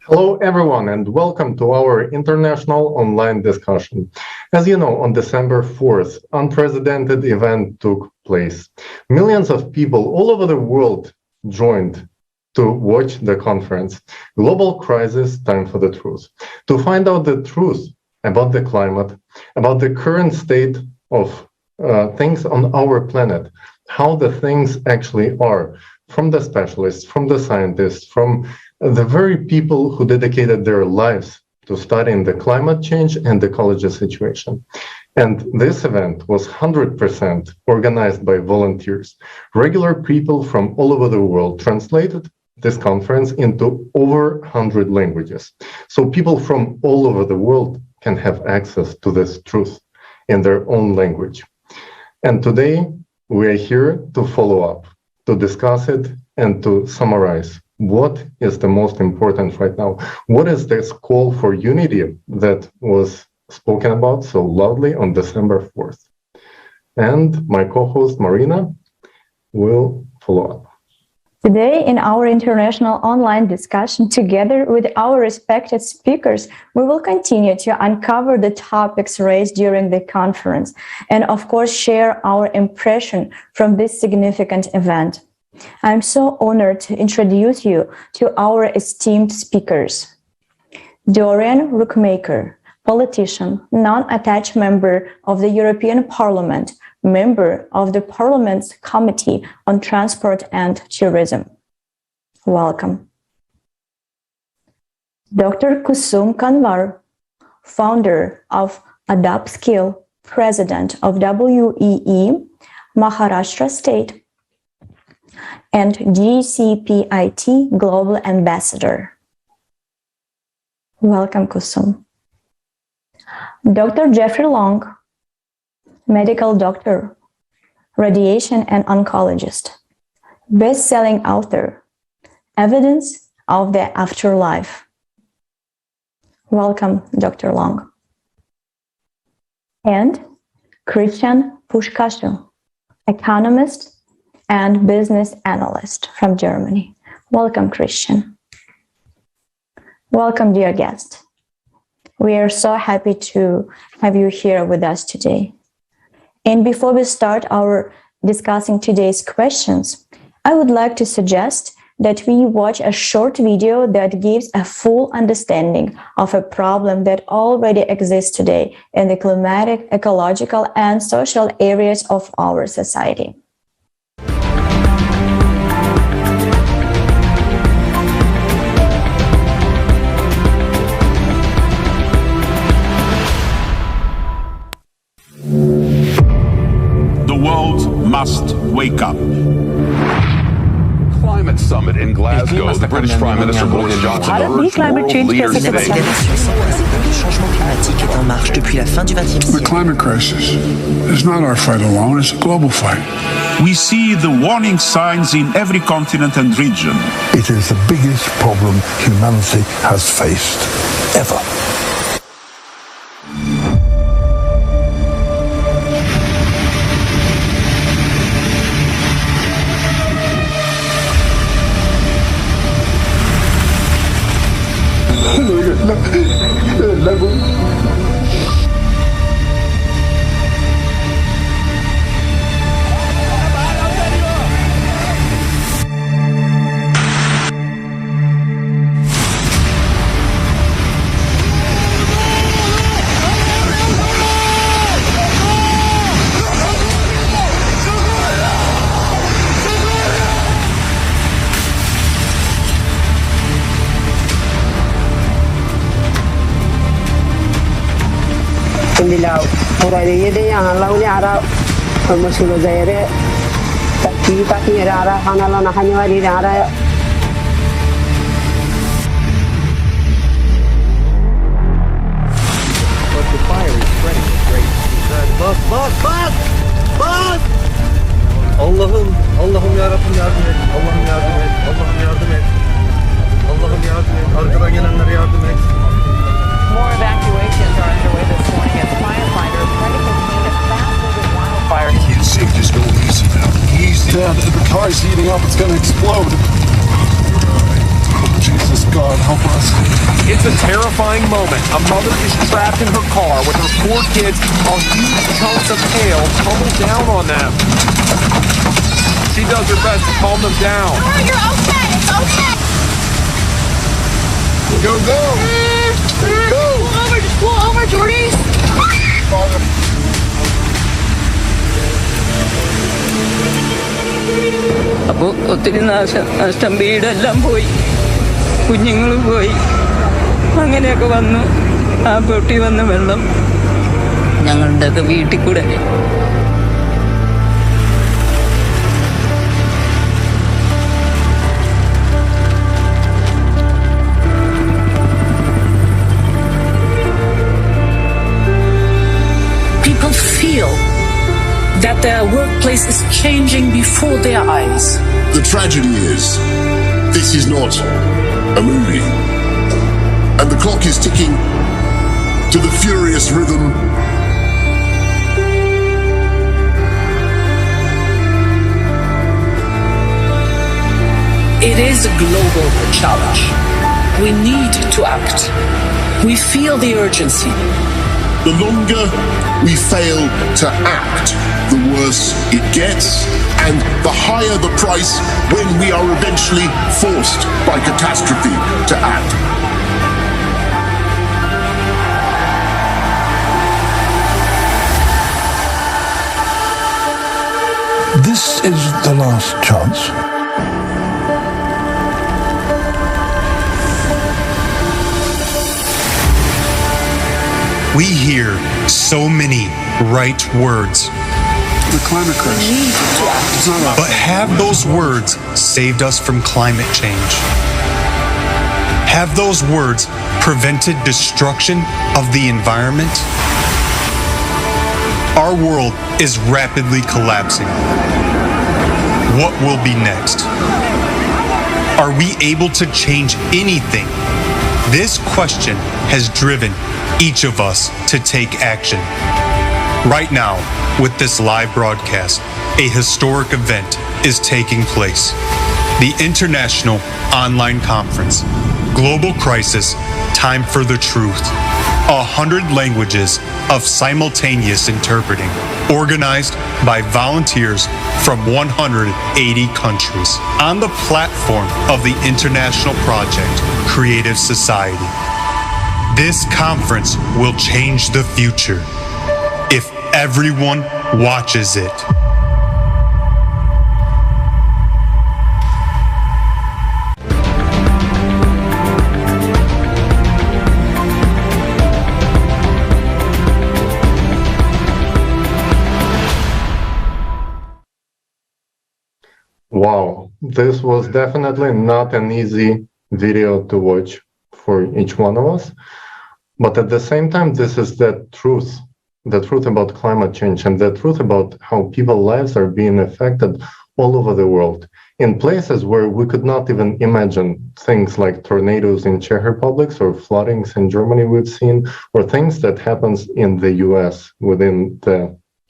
Hello, everyone, and welcome to our international online discussion. As you know, on December 4th, unprecedented event took place. Millions of people all over the world joined to watch the conference. Global crisis, time for the truth. To find out the truth about the climate, about the current state of things on our planet, how the things actually are, from the specialists, from the scientists, from the very people who dedicated their lives to studying the climate change and ecology situation. And this event was 100% organized by volunteers. Regular people from all over the world translated this conference into over 100 languages. So people from all over the world can have access to this truth in their own language. And today we are here to follow up, to discuss it and to summarize what is the most important right now. What is this call for unity that was spoken about so loudly on December 4th? And my co-host Marina will follow up. Today, in our international online discussion, together with our respected speakers, we will continue to uncover the topics raised during the conference and, of course, share our impression from this significant event. I'm so honored to introduce you to our esteemed speakers. Dorian Rookmaker, politician, non-attached member of the European Parliament, member of the Parliament's Committee on Transport and Tourism. Welcome. Dr. Kusum Kanwar, founder of AdaptSkill, president of WEE, Maharashtra State, and GCPIT Global Ambassador. Welcome, Kusum. Dr. Jeffrey Long, medical doctor, radiation and oncologist, best-selling author, Evidence of the Afterlife. Welcome, Dr. Long. And Christian Pushkashu, economist and business analyst from Germany. Welcome, Christian. Welcome, dear guest. We are so happy to have you here with us today. And before we start our discussing today's questions, I would like to suggest that we watch a short video that gives a full understanding of a problem that already exists today in the climatic, ecological, and social areas of our society. The world must wake up. Climate summit in Glasgow. The British Prime Minister Boris Johnson urged world leaders today. Le changement climatique est en marche depuis la fin du XXe siècle. The climate crisis is not our fight alone, it's a global fight. We see the warning signs in every continent and region. It is the biggest problem humanity has faced ever. Law Horayede and Lawli Ara Musulo Zaire Taki Ara Hanalana Hanuari Ara. But the fire is spreading with great speed. Bak! Allah'ım yarabbim yardım et. Allah'ım yardım et. Allah'ım yardım et. Allah'ım yardım et. Arkadan gelenlere yardım et. More evacuations are underway this morning as firefighters try to contain a fast-moving wildfire. You see, just go easy now. Easy. Yeah, the car's heating up. It's going to explode. Oh, Jesus, God, help us. It's a terrifying moment. A mother is trapped in her car with her 4 kids while huge chunks of hail tumble down on them. She does her best to calm them down. Oh, you're okay. It's okay. Go, go. Go. Pull over, Jordy. അപ്പോൾ ഒത്തിരി നഷ്ടം, വീടെല്ലാം പോയി, കുഞ്ഞുങ്ങൾ പോയി, അങ്ങനെയൊക്കെ വന്നു. ആ പൊട്ടി വന്ന വെള്ളം ഞങ്ങളുടെയൊക്കെ വീട്ടിൽ കൂടെ. People feel that their workplace is changing before their eyes. The tragedy is, this is not a movie. And the clock is ticking to the furious rhythm It is a global challenge. We need to act. We feel the urgency. The longer we fail to act, the worse it gets, and the higher the price when we are eventually forced by catastrophe to act. This is the last chance. We hear so many right words. The climate crisis. But have those words saved us from climate change? Have those words prevented destruction of the environment? Our world is rapidly collapsing. What will be next? Are we able to change anything? This question has driven each of us to take action. Right now, with this live broadcast, a historic event is taking place. The International Online Conference, Global Crisis, Time for the Truth. 100 languages of simultaneous interpreting, organized by volunteers from 180 countries on the platform of the international project Creative Society. This conference will change the future if everyone watches it. Wow, this was definitely not an easy video to watch for each one of us. But at the same time, this is the truth about climate change and the truth about how people's lives are being affected all over the world in places where we could not even imagine, things like tornadoes in Czech Republic or floodings in Germany we've seen, or things that happens in the US within the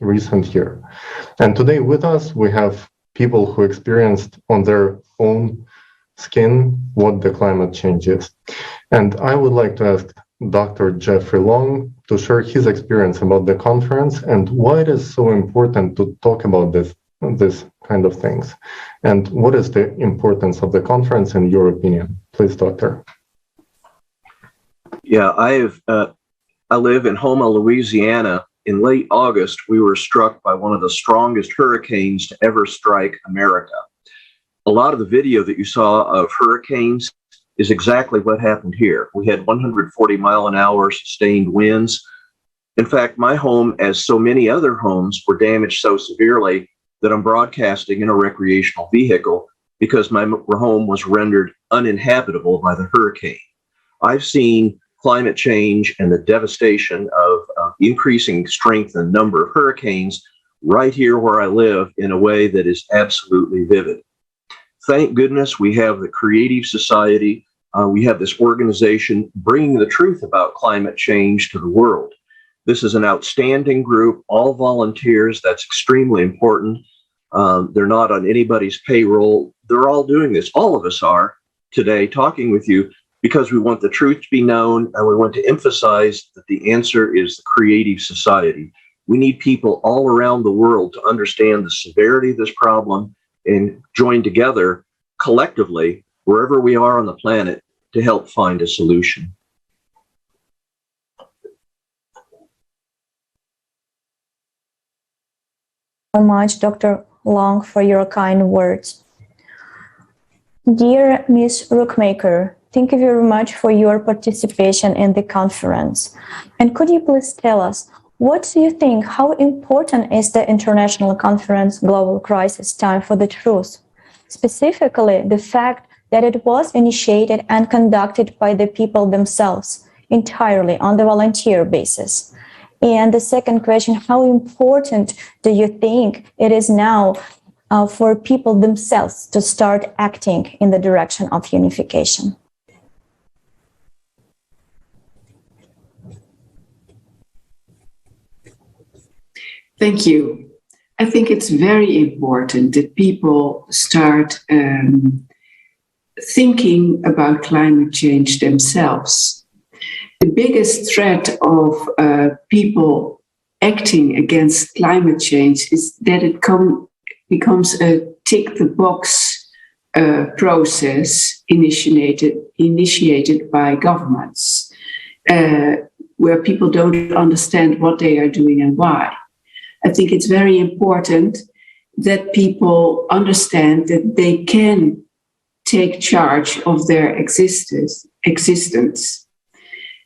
recent year. And today with us, we have people who experienced on their own skin what the climate change is. And I would like to ask Dr. Jeffrey Long to share his experience about the conference and why it is so important to talk about this kind of things. And what is the importance of the conference in your opinion? Please, Doctor. Yeah, I live in Houma, Louisiana. In late August, we were struck by one of the strongest hurricanes to ever strike America. A lot of the video that you saw of hurricanes is exactly what happened here. We had 140-mile-an-hour sustained winds. In fact, my home, as so many other homes, were damaged so severely that I'm broadcasting in a recreational vehicle because my home was rendered uninhabitable by the hurricane. I've seen climate change and the devastation of increasing strength and number of hurricanes right here where I live in a way that is absolutely vivid. Thank goodness we have the Creative Society. We have this organization bringing the truth about climate change to the world. This is an outstanding group, all volunteers. That's extremely important. They're not on anybody's payroll. They're all doing this. All of us are today talking with you because we want the truth to be known, and we want to emphasize that the answer is the creative society. We need people all around the world to understand the severity of this problem and join together collectively, wherever we are on the planet, to help find a solution. So much, Dr. Long, for your kind words. Dear Ms. Rookmaker, thank you very much for your participation in the conference. And could you please tell us, what do you think, how important is the international conference Global Crisis Time for the Truth? Specifically, the fact that it was initiated and conducted by the people themselves, entirely on the volunteer basis. And the second question, how important do you think it is now for people themselves to start acting in the direction of unification? Thank you. I think it's very important that people start thinking about climate change themselves. The biggest threat of people acting against climate change is that it becomes a tick-the-box process initiated by governments, where people don't understand what they are doing and why. I think it's very important that people understand that they can take charge of their existence.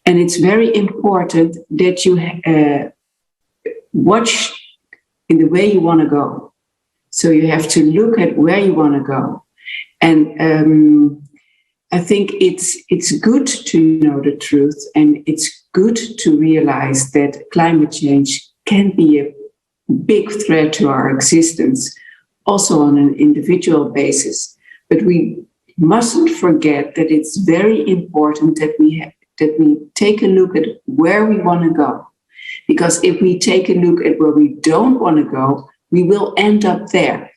And it's very important that you watch in the way you want to go. So you have to look at where you want to go. And I think it's good to know the truth, and it's good to realize that climate change can be a big threat to our existence, also on an individual basis. But we mustn't forget that it's very important that we take a look at where we want to go. Because if we take a look at where we don't want to go, we will end up there.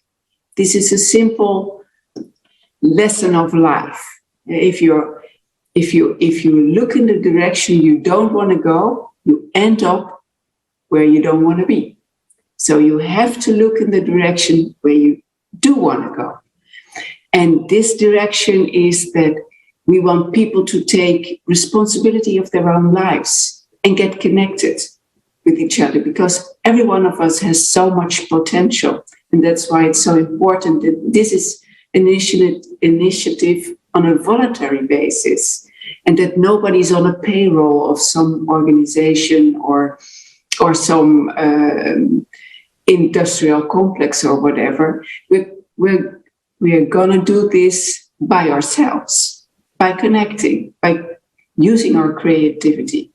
This is a simple lesson of life. If you look in the direction you don't want to go, you end up where you don't want to be. So you have to look in the direction where you do want to go. And this direction is that we want people to take responsibility of their own lives and get connected with each other, because every one of us has so much potential. And that's why it's so important that this is an initiative on a voluntary basis, and that nobody's on a payroll of some organization or some industrial complex or whatever. We're going to do this by ourselves, by connecting, by using our creativity.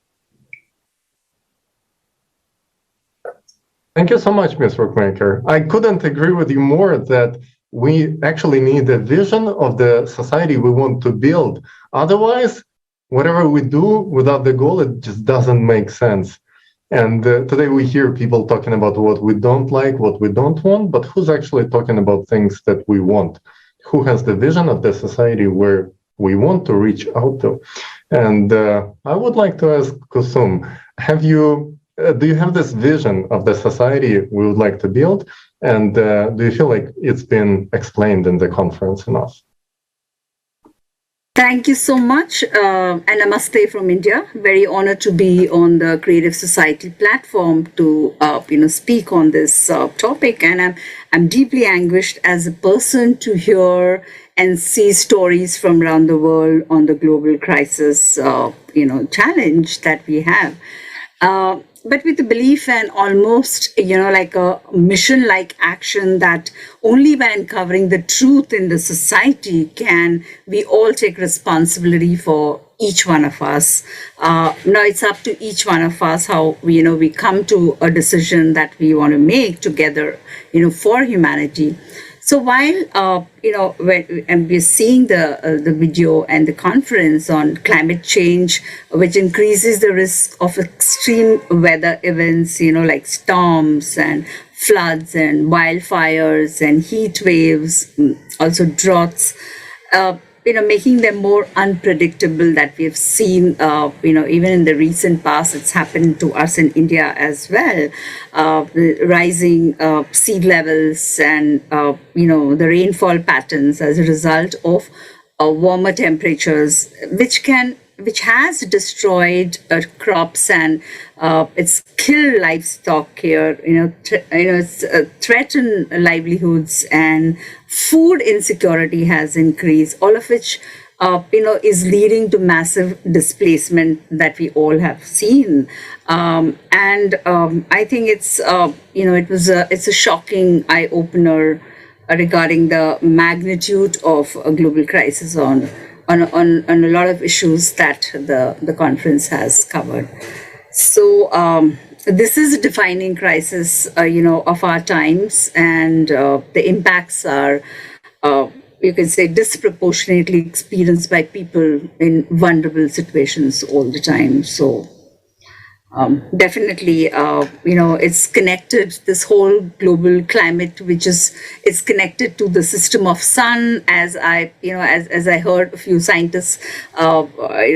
Thank you so much, Ms. Rookmaker. I couldn't agree with you more that we actually need a vision of the society we want to build. Otherwise, whatever we do without the goal, it just doesn't make sense. And today we hear people talking about what we don't like, what we don't want, but who's actually talking about things that we want? Who has the vision of the society where we want to reach out to? And I would like to ask Kusum, do you have this vision of the society we would like to build? And do you feel like it's been explained in the conference enough? Thank you so much. And namaste from India. Very honored to be on the Creative Society platform to speak on this topic. And I'm deeply anguished as a person to hear and see stories from around the world on the global crisis challenge that we have. But with the belief and almost, like a mission-like action that only by uncovering the truth in the society can we all take responsibility for each one of us. Now it's up to each one of us how we come to a decision that we want to make together, for humanity. So while when we're seeing the video and the conference on climate change, which increases the risk of extreme weather events, like storms and floods and wildfires and heat waves, also droughts, making them more unpredictable, that we have seen, even in the recent past, it's happened to us in India as well, the rising sea levels and, the rainfall patterns as a result of warmer temperatures, which has destroyed crops and it's killed livestock here. It's threatened livelihoods, and food insecurity has increased. All of which, is leading to massive displacement that we all have seen. I think it's it's a shocking eye opener regarding the magnitude of a global crisis on a lot of issues that the conference has covered. So this is a defining crisis, of our times, and the impacts are, you can say, disproportionately experienced by people in vulnerable situations all the time. So definitely, it's connected, this whole global climate, it's connected to the system of sun, as I heard a few scientists,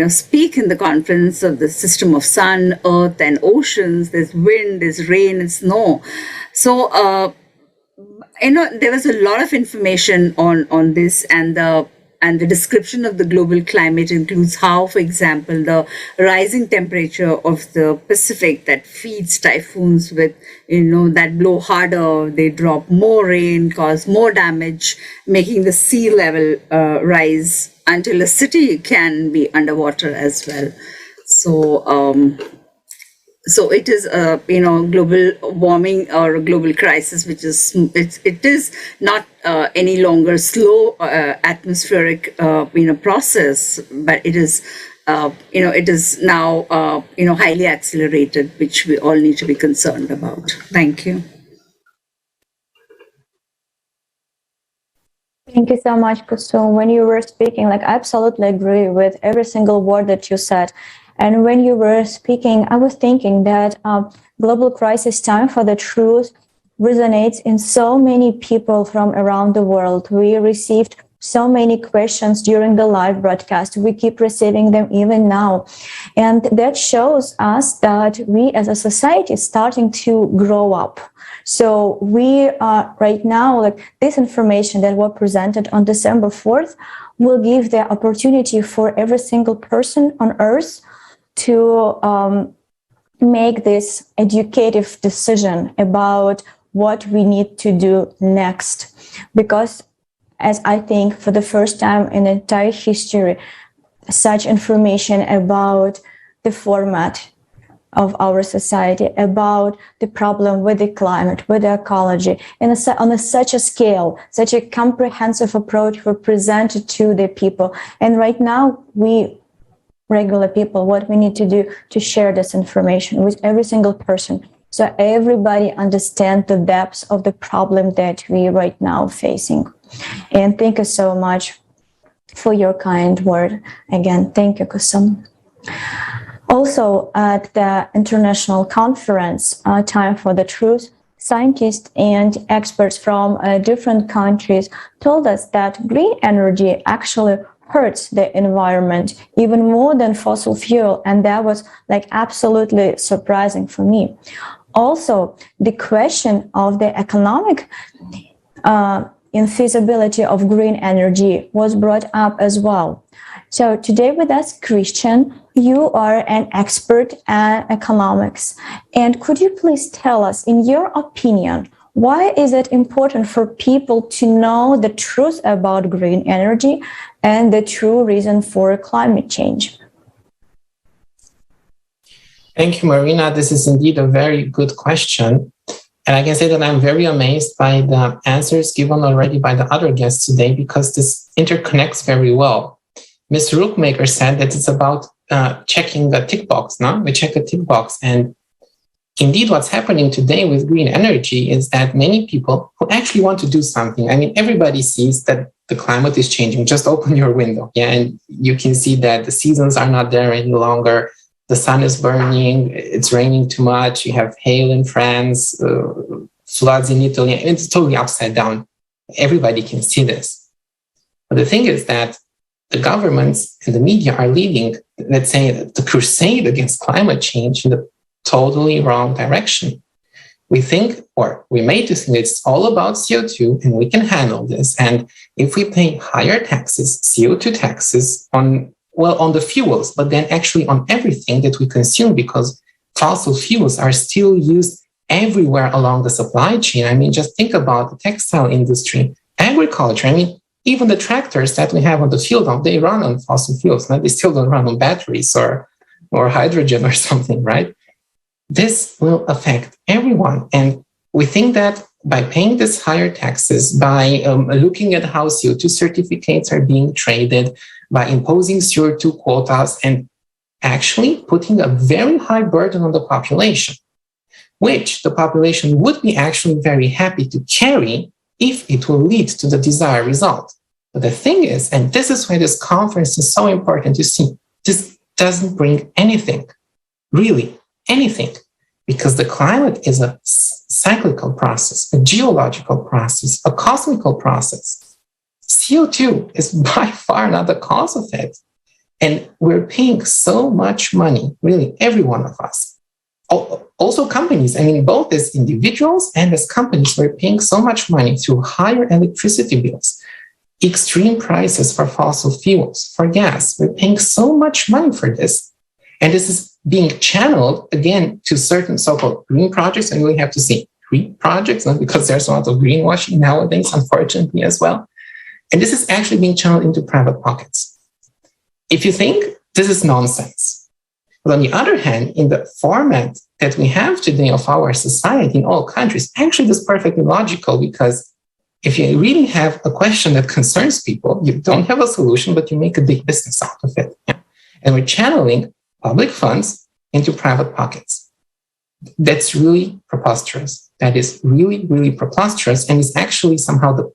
speak in the conference of the system of sun, earth, and oceans. There's wind, there's rain, and snow. So, there was a lot of information on this, and the description of the global climate includes how, for example, the rising temperature of the Pacific that feeds typhoons with, that blow harder, they drop more rain, cause more damage, making the sea level rise until a city can be underwater as well. So it is a global warming or a global crisis, which is it is not any longer slow atmospheric process, but it is it is now highly accelerated, which we all need to be concerned about. Thank you. Thank you so much, Kusum. When you were speaking, I absolutely agree with every single word that you said. And when you were speaking, I was thinking that global crisis time for the truth resonates in so many people from around the world. We received so many questions during the live broadcast. We keep receiving them even now. And that shows us that we as a society is starting to grow up. So we are right now, this information that was presented on December 4th will give the opportunity for every single person on earth to make this educative decision about what we need to do next. Because, as I think, for the first time in entire history, such information about the format of our society, about the problem with the climate, with the ecology, and on such a scale, such a comprehensive approach were presented to the people. And right now, we regular people, what we need to do to share this information with every single person, so everybody understands the depths of the problem that we right now facing. And thank you so much for your kind word. Again, thank you, Kusum. Also, at the international conference, Time for the Truth, scientists and experts from different countries told us that green energy actually hurts the environment even more than fossil fuel, and that was absolutely surprising for me. Also, the question of the economic infeasibility of green energy was brought up as well. So today with us, Christian, you are an expert in economics, and could you please tell us, in your opinion, why is it important for people to know the truth about green energy and the true reason for climate change? Thank you, Marina. This is indeed a very good question. And I can say that I'm very amazed by the answers given already by the other guests today, because this interconnects very well. Ms. Rookmaker said that it's about checking the tick box, no? We check a tick box. And indeed, what's happening today with green energy is that many people who actually want to do something, I mean, everybody sees that the climate is changing. Just open your window, and you can see that the seasons are not there any longer. The sun is burning, it's raining too much, you have hail in France, floods in Italy, and it's totally upside down. Everybody can see this. But the thing is that the governments and the media are leading, let's say, the crusade against climate change in the totally wrong direction. We think, or we made to think it's all about CO2 and we can handle this. And if we pay higher taxes, CO2 taxes on the fuels, but then actually on everything that we consume, because fossil fuels are still used everywhere along the supply chain. I mean, just think about the textile industry, agriculture. I mean, even the tractors that we have on the field, they run on fossil fuels. Now, they still don't run on batteries or hydrogen or something, right? This will affect everyone. And we think that by paying these higher taxes, by looking at how CO2 certificates are being traded, by imposing CO2 quotas, and actually putting a very high burden on the population, which the population would be actually very happy to carry if it will lead to the desired result. But the thing is, and this is why this conference is so important to see, this doesn't bring anything, really anything, because the climate is a cyclical process, a geological process, a cosmical process. CO2 is by far not the cause of it. And we're paying so much money, really, every one of us. Also companies, I mean, both as individuals and as companies, we're paying so much money through higher electricity bills, extreme prices for fossil fuels, for gas. We're paying so much money for this. And this is being channeled, again, to certain so-called green projects. And we have to say green projects, because there's a lot of greenwashing nowadays, unfortunately, as well. And this is actually being channeled into private pockets. If you think this is nonsense, but on the other hand, in the format that we have today of our society in all countries, actually this is perfectly logical, because if you really have a question that concerns people, you don't have a solution, but you make a big business out of it. Yeah? And we're channeling public funds into private pockets. That's really preposterous. That is really, really preposterous, and is actually somehow the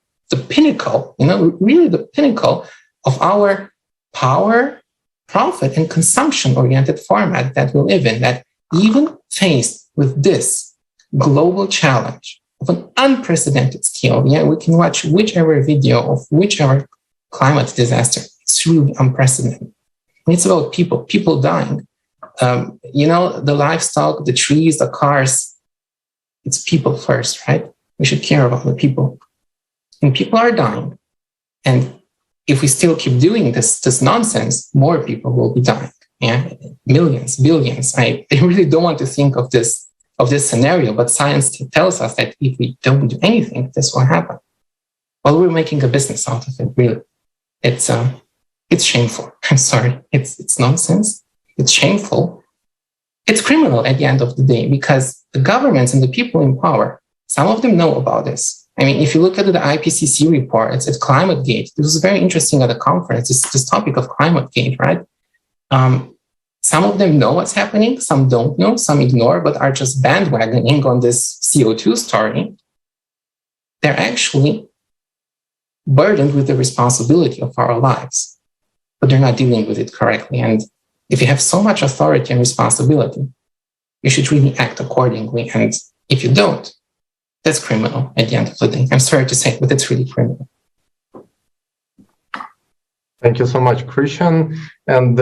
pinnacle, really the pinnacle of our power, profit, and consumption-oriented format that we live in, that even faced with this global challenge of an unprecedented scale, we can watch whichever video of whichever climate disaster, it's really unprecedented. And it's about people dying. The livestock, the trees, the cars, it's people first, right? We should care about the people. And people are dying. And if we still keep doing this nonsense, more people will be dying. Yeah, millions, billions. I really don't want to think of this scenario, but science tells us that if we don't do anything, this will happen. Well, we're making a business out of it, really. It's shameful. I'm sorry. It's nonsense. It's shameful. It's criminal at the end of the day, because the governments and the people in power, some of them know about this. I mean, if you look at the IPCC report, it's at ClimateGate. This was very interesting at the conference, this topic of ClimateGate, right? Some of them know what's happening, some don't know, some ignore, but are just bandwagoning on this CO2 story. They're actually burdened with the responsibility of our lives, but they're not dealing with it correctly. And if you have so much authority and responsibility, you should really act accordingly. And if you don't, that's criminal at the end of the day. I'm sorry to say, but it's really criminal. Thank you so much, Christian. And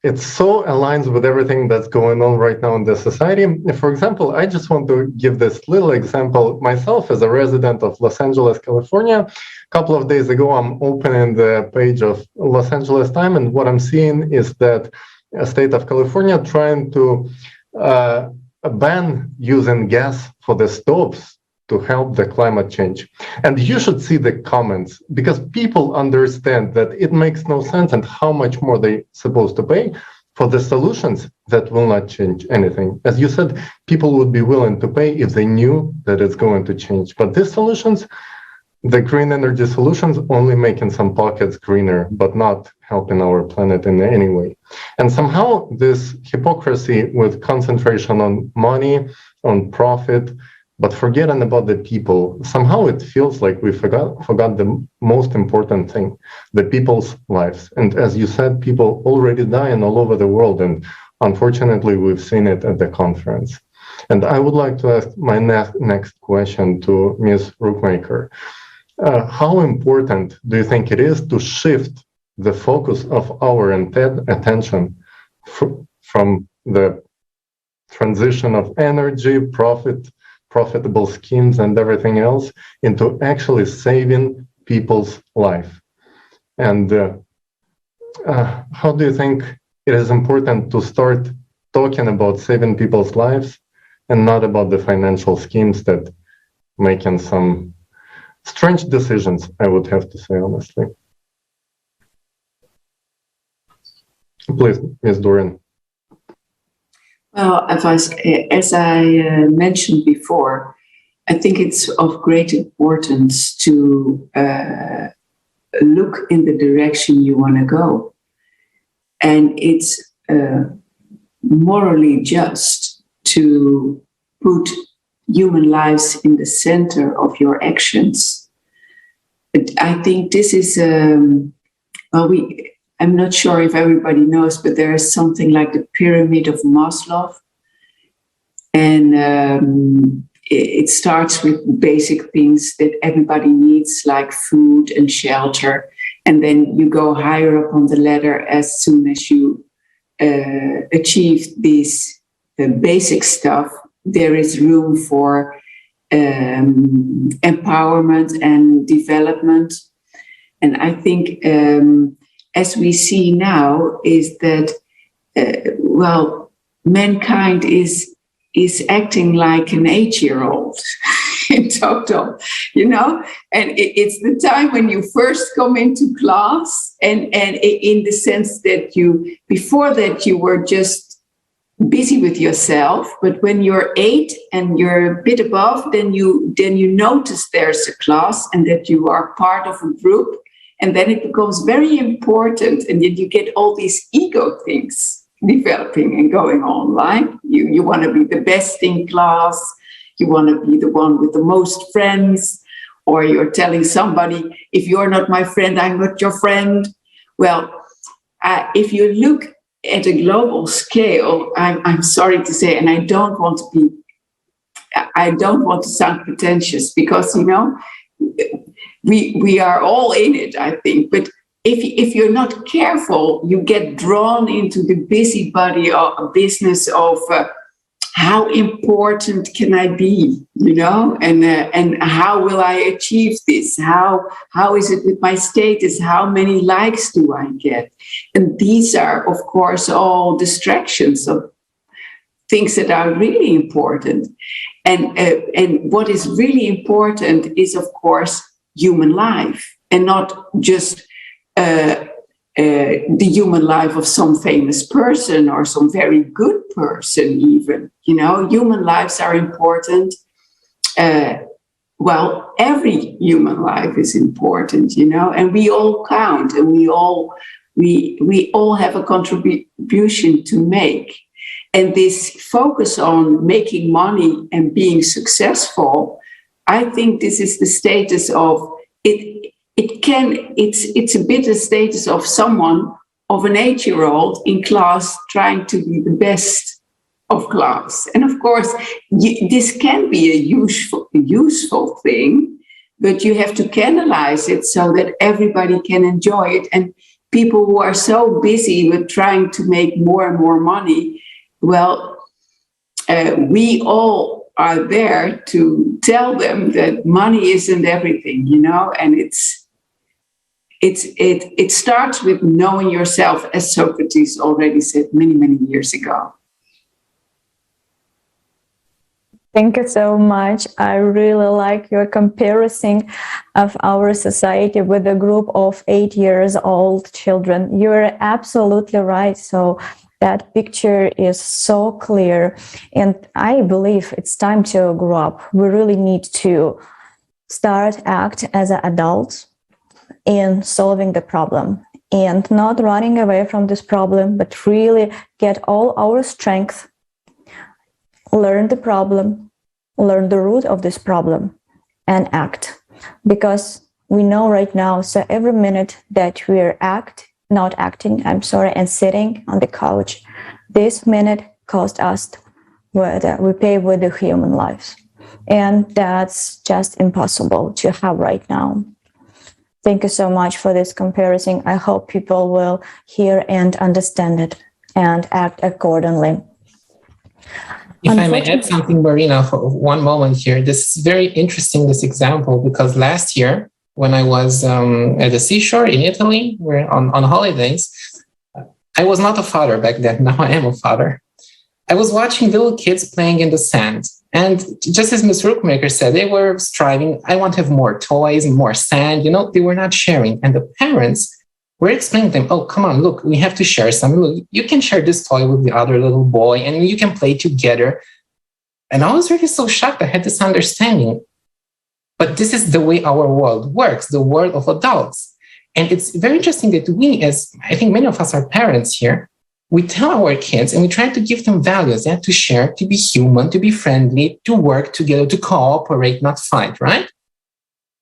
it so aligns with everything that's going on right now in the society. For example, I just want to give this little example. Myself, as a resident of Los Angeles, California, a couple of days ago, I'm opening the page of Los Angeles Times, and what I'm seeing is that the state of California trying to ban using gas for the stoves to help the climate change. And you should see the comments, because people understand that it makes no sense and how much more they're supposed to pay for the solutions that will not change anything. As you said, people would be willing to pay if they knew that it's going to change. But these solutions, the green energy solutions, only making some pockets greener, but not helping our planet in any way. And somehow this hypocrisy with concentration on money, on profit, but forgetting about the people, somehow it feels like we forgot the most important thing, the people's lives. And as you said, people already dying all over the world. And unfortunately, we've seen it at the conference. And I would like to ask my next question to Ms. Rookmaker. How important do you think it is to shift the focus of our attention from the transition of energy, profitable schemes and everything else into actually saving people's life. And how do you think it is important to start talking about saving people's lives and not about the financial schemes that making some strange decisions, I would have to say, honestly. Please, Ms. Doran. Well, as I mentioned before, I think it's of great importance to look in the direction you want to go. And it's morally just to put human lives in the center of your actions. But I think this is, I'm not sure if everybody knows, but there is something like the pyramid of Maslow. And it starts with basic things that everybody needs, like food and shelter. And then you go higher up on the ladder as soon as you achieve these basic stuff. There is room for empowerment and development. And I think as we see now is that, mankind is acting like an 8-year-old in total, and it's the time when you first come into class and in the sense that before that you were just busy with yourself, but when you're 8 and you're a bit above, then you notice there's a class and that you are part of a group, and then it becomes very important, and then you get all these ego things developing and going on, right? You want to be the best in class, you want to be the one with the most friends, or you're telling somebody, if you're not my friend, I'm not your friend. Well, if you look at a global scale, I'm sorry to say, and I don't want to sound pretentious, because we are all in it, I think. But if you're not careful, you get drawn into the busybody of business of how important can I be, and how will I achieve this? How is it with my status? How many likes do I get? And these are, of course, all distractions of things that are really important. And what is really important is, of course, human life, and not just the human life of some famous person or some very good person even. Human lives are important. Every human life is important, and we all count, and we all have a contribution to make. And this focus on making money and being successful, I think this is the status of it. It's a bit the status of someone, of an 8-year-old in class trying to be the best of class. And of course, this can be a useful thing, but you have to canalize it so that everybody can enjoy it. And people who are so busy with trying to make more and more money, we all are there to tell them that money isn't everything, and it starts with knowing yourself, as Socrates already said many, many years ago. Thank you so much. I really like your comparison of our society with a group of 8-year-old children. You're absolutely right. So that picture is so clear. And I believe it's time to grow up. We really need to start act as an adult in solving the problem and not running away from this problem, but really get all our strength, learn the problem, learn the root of this problem, and act. Because we know right now, so every minute that we're and sitting on the couch, this minute cost us we pay with the human lives. And that's just impossible to have right now. Thank you so much for this comparison. I hope people will hear and understand it and act accordingly. If I may add something, Marina, for one moment here. This is very interesting, this example, because last year, when I was at the seashore in Italy, we're on holidays, I was not a father back then. Now I am a father. I was watching little kids playing in the sand. And just as Ms. Rookmaker said, they were striving, I want to have more toys and more sand. You know, they were not sharing. And the parents were explaining to them, oh, come on, look, we have to share some. Look, you can share this toy with the other little boy and you can play together. And I was really so shocked. I had this understanding. But this is the way our world works, the world of adults. And it's very interesting that we, as I think many of us are parents here, we tell our kids and we try to give them values, to share, to be human, to be friendly, to work together, to cooperate, not fight, right?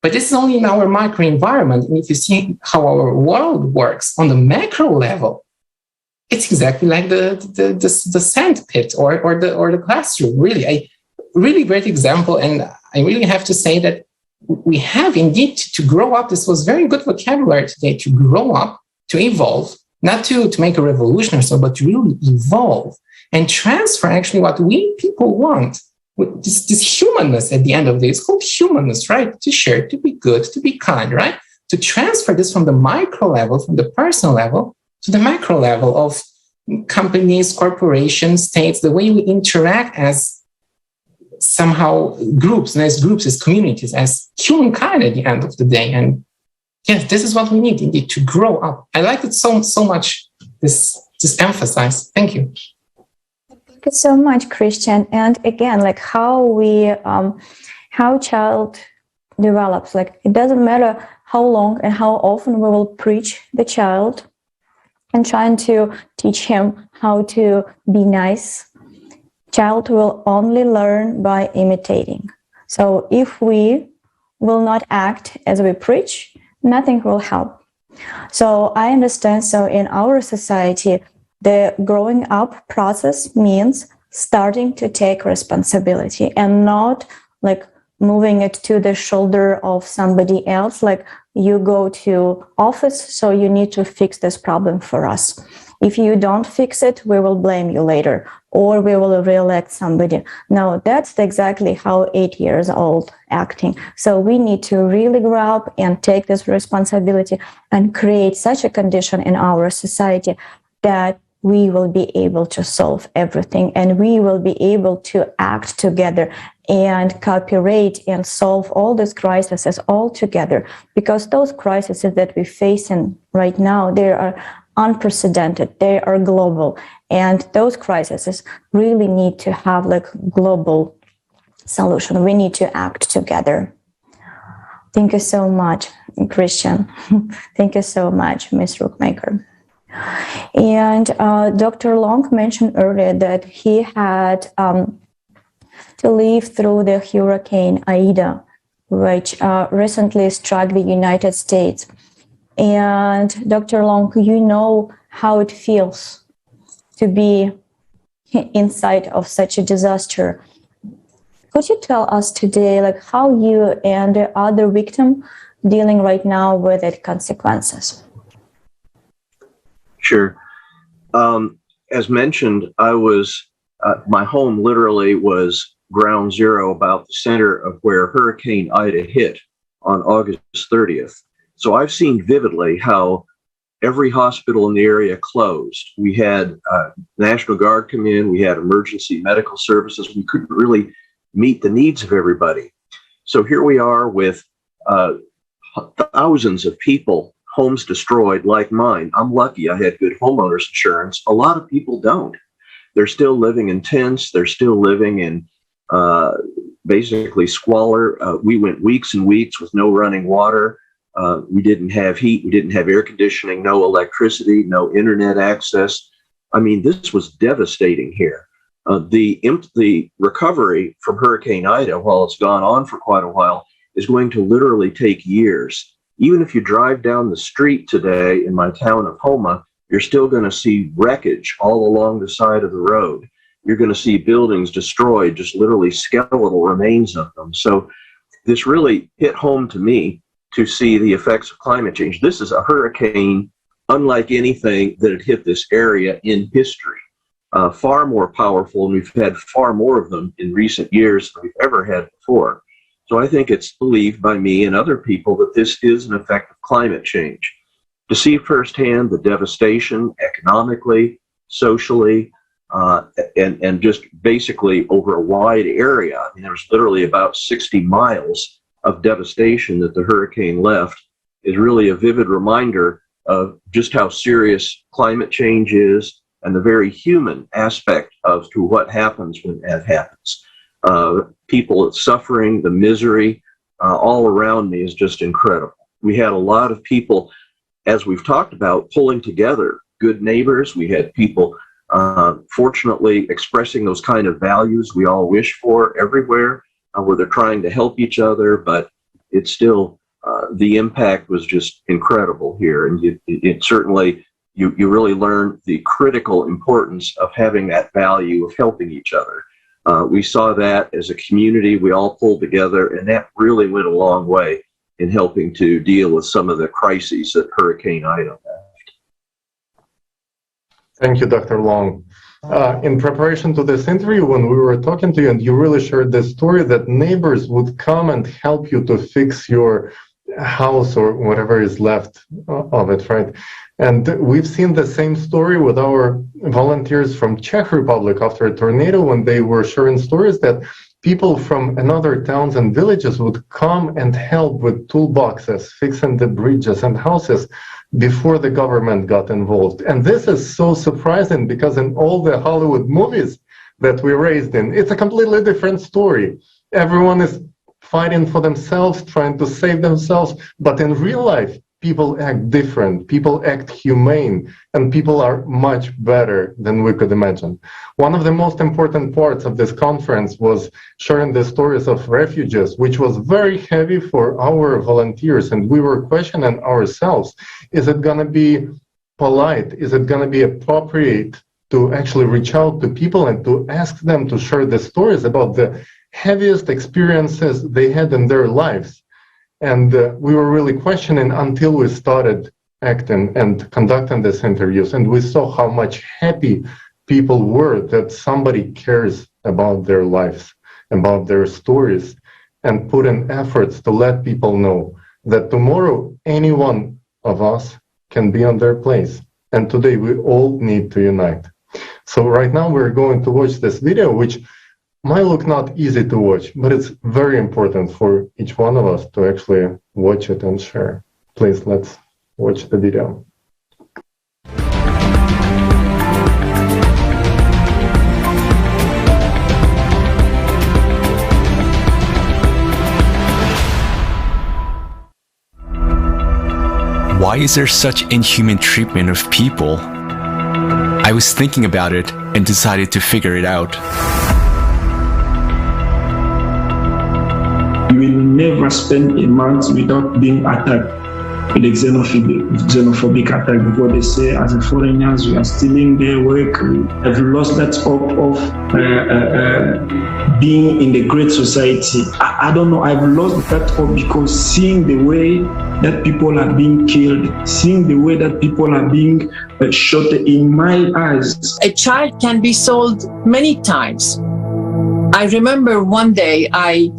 But this is only in our micro environment. And if you see how our world works on the macro level, it's exactly like the sand pit or the classroom. Really, a really great example. And I really have to say that we have indeed to grow up. This was very good vocabulary today, to grow up, to evolve, not to make a revolution or so, but to really evolve and transfer actually what we people want. With this humanness at the end of the day. It's called humanness, right? To share, to be good, to be kind, right? To transfer this from the micro level, from the personal level, to the macro level of companies, corporations, states, the way we interact as somehow groups, and as groups, as communities, as humankind at the end of the day. And yes, this is what we need indeed, to grow up. I like it so much, this emphasis. Thank you. Thank you so much, Christian. And again, like how child develops, like it doesn't matter how long and how often we will preach the child and trying to teach him how to be nice. Child will only learn by imitating. So if we will not act as we preach, nothing will help. So I understand. So in our society, the growing up process means starting to take responsibility and not like moving it to the shoulder of somebody else. Like you go to office, so you need to fix this problem for us. If you don't fix it, we will blame you later, or we will re-elect somebody. No, that's exactly how 8 years old acting. So we need to really grow up and take this responsibility and create such a condition in our society that we will be able to solve everything and we will be able to act together and cooperate and solve all these crises all together. Because those crises that we're facing right now, they are unprecedented, they are global, and those crises really need to have like global solution. We need to act together. Thank you so much, Christian. Thank you so much, Ms. Rookmaker. And Dr. Long mentioned earlier that he had to live through the Hurricane Ida, which recently struck the United States. And Dr. Long, you know how it feels to be inside of such a disaster. Could you tell us today, like how you and the other victim dealing right now with its consequences? Sure. As mentioned, I was, my home literally was ground zero, about the center of where Hurricane Ida hit on August 30th. So I've seen vividly how every hospital in the area closed. We had National Guard come in, we had emergency medical services. We couldn't really meet the needs of everybody. So here we are with thousands of people, homes destroyed like mine. I'm lucky I had good homeowners insurance. A lot of people don't. They're still living in tents. They're still living in basically squalor. We went weeks and weeks with no running water. We didn't have heat. We didn't have air conditioning, no electricity, no internet access. I mean, this was devastating here. The recovery from Hurricane Ida, while it's gone on for quite a while, is going to literally take years. Even if you drive down the street today in my town of Homa, you're still going to see wreckage all along the side of the road. You're going to see buildings destroyed, just literally skeletal remains of them. So this really hit home to me. to see the effects of climate change. This is a hurricane unlike anything that had hit this area in history. Far more powerful, and we've had far more of them in recent years than we've ever had before. So I think it's believed by me and other people that this is an effect of climate change. To see firsthand the devastation economically, socially, and just basically over a wide area. I mean, there was literally about 60 miles of devastation that the hurricane left is really a vivid reminder of just how serious climate change is and the very human aspect of to what happens when that happens. People suffering, the misery all around me is just incredible. We had a lot of people, as we've talked about, pulling together, good neighbors. We had people fortunately expressing those kind of values we all wish for everywhere, where they're trying to help each other, but it's still, the impact was just incredible here. And it certainly, you really learn the critical importance of having that value of helping each other. We saw that as a community, we all pulled together, and that really went a long way in helping to deal with some of the crises that Hurricane Ida left. Thank you, Dr. Long. In preparation to this interview, when we were talking to you, and you really shared this story that neighbors would come and help you to fix your house or whatever is left of it, right? And we've seen the same story with our volunteers from Czech Republic after a tornado, when they were sharing stories that people from another towns and villages would come and help with toolboxes, fixing the bridges and houses before the government got involved. And this is so surprising because in all the Hollywood movies that we raised in, it's a completely different story. Everyone is fighting for themselves, trying to save themselves, but in real life, people act different, people act humane, and people are much better than we could imagine. One of the most important parts of this conference was sharing the stories of refugees, which was very heavy for our volunteers, and we were questioning ourselves, is it going to be polite, is it going to be appropriate to actually reach out to people and to ask them to share the stories about the heaviest experiences they had in their lives? And we were really questioning until we started acting and conducting these interviews. And we saw how much happy people were that somebody cares about their lives, about their stories, and put in efforts to let people know that tomorrow any one of us can be on their place. And today we all need to unite. So right now we're going to watch this video, which might look not easy to watch, but it's very important for each one of us to actually watch it and share. Please, let's watch the video. Why is there such inhuman treatment of people? I was thinking about it and decided to figure it out. You will never spend a month without being attacked with a xenophobic attack, because they say as a foreigners we are stealing their work. I've lost that hope of being in the great society. I don't know, I've lost that hope because seeing the way that people are being killed, seeing the way that people are being shot in my eyes. A child can be sold many times. I remember one day I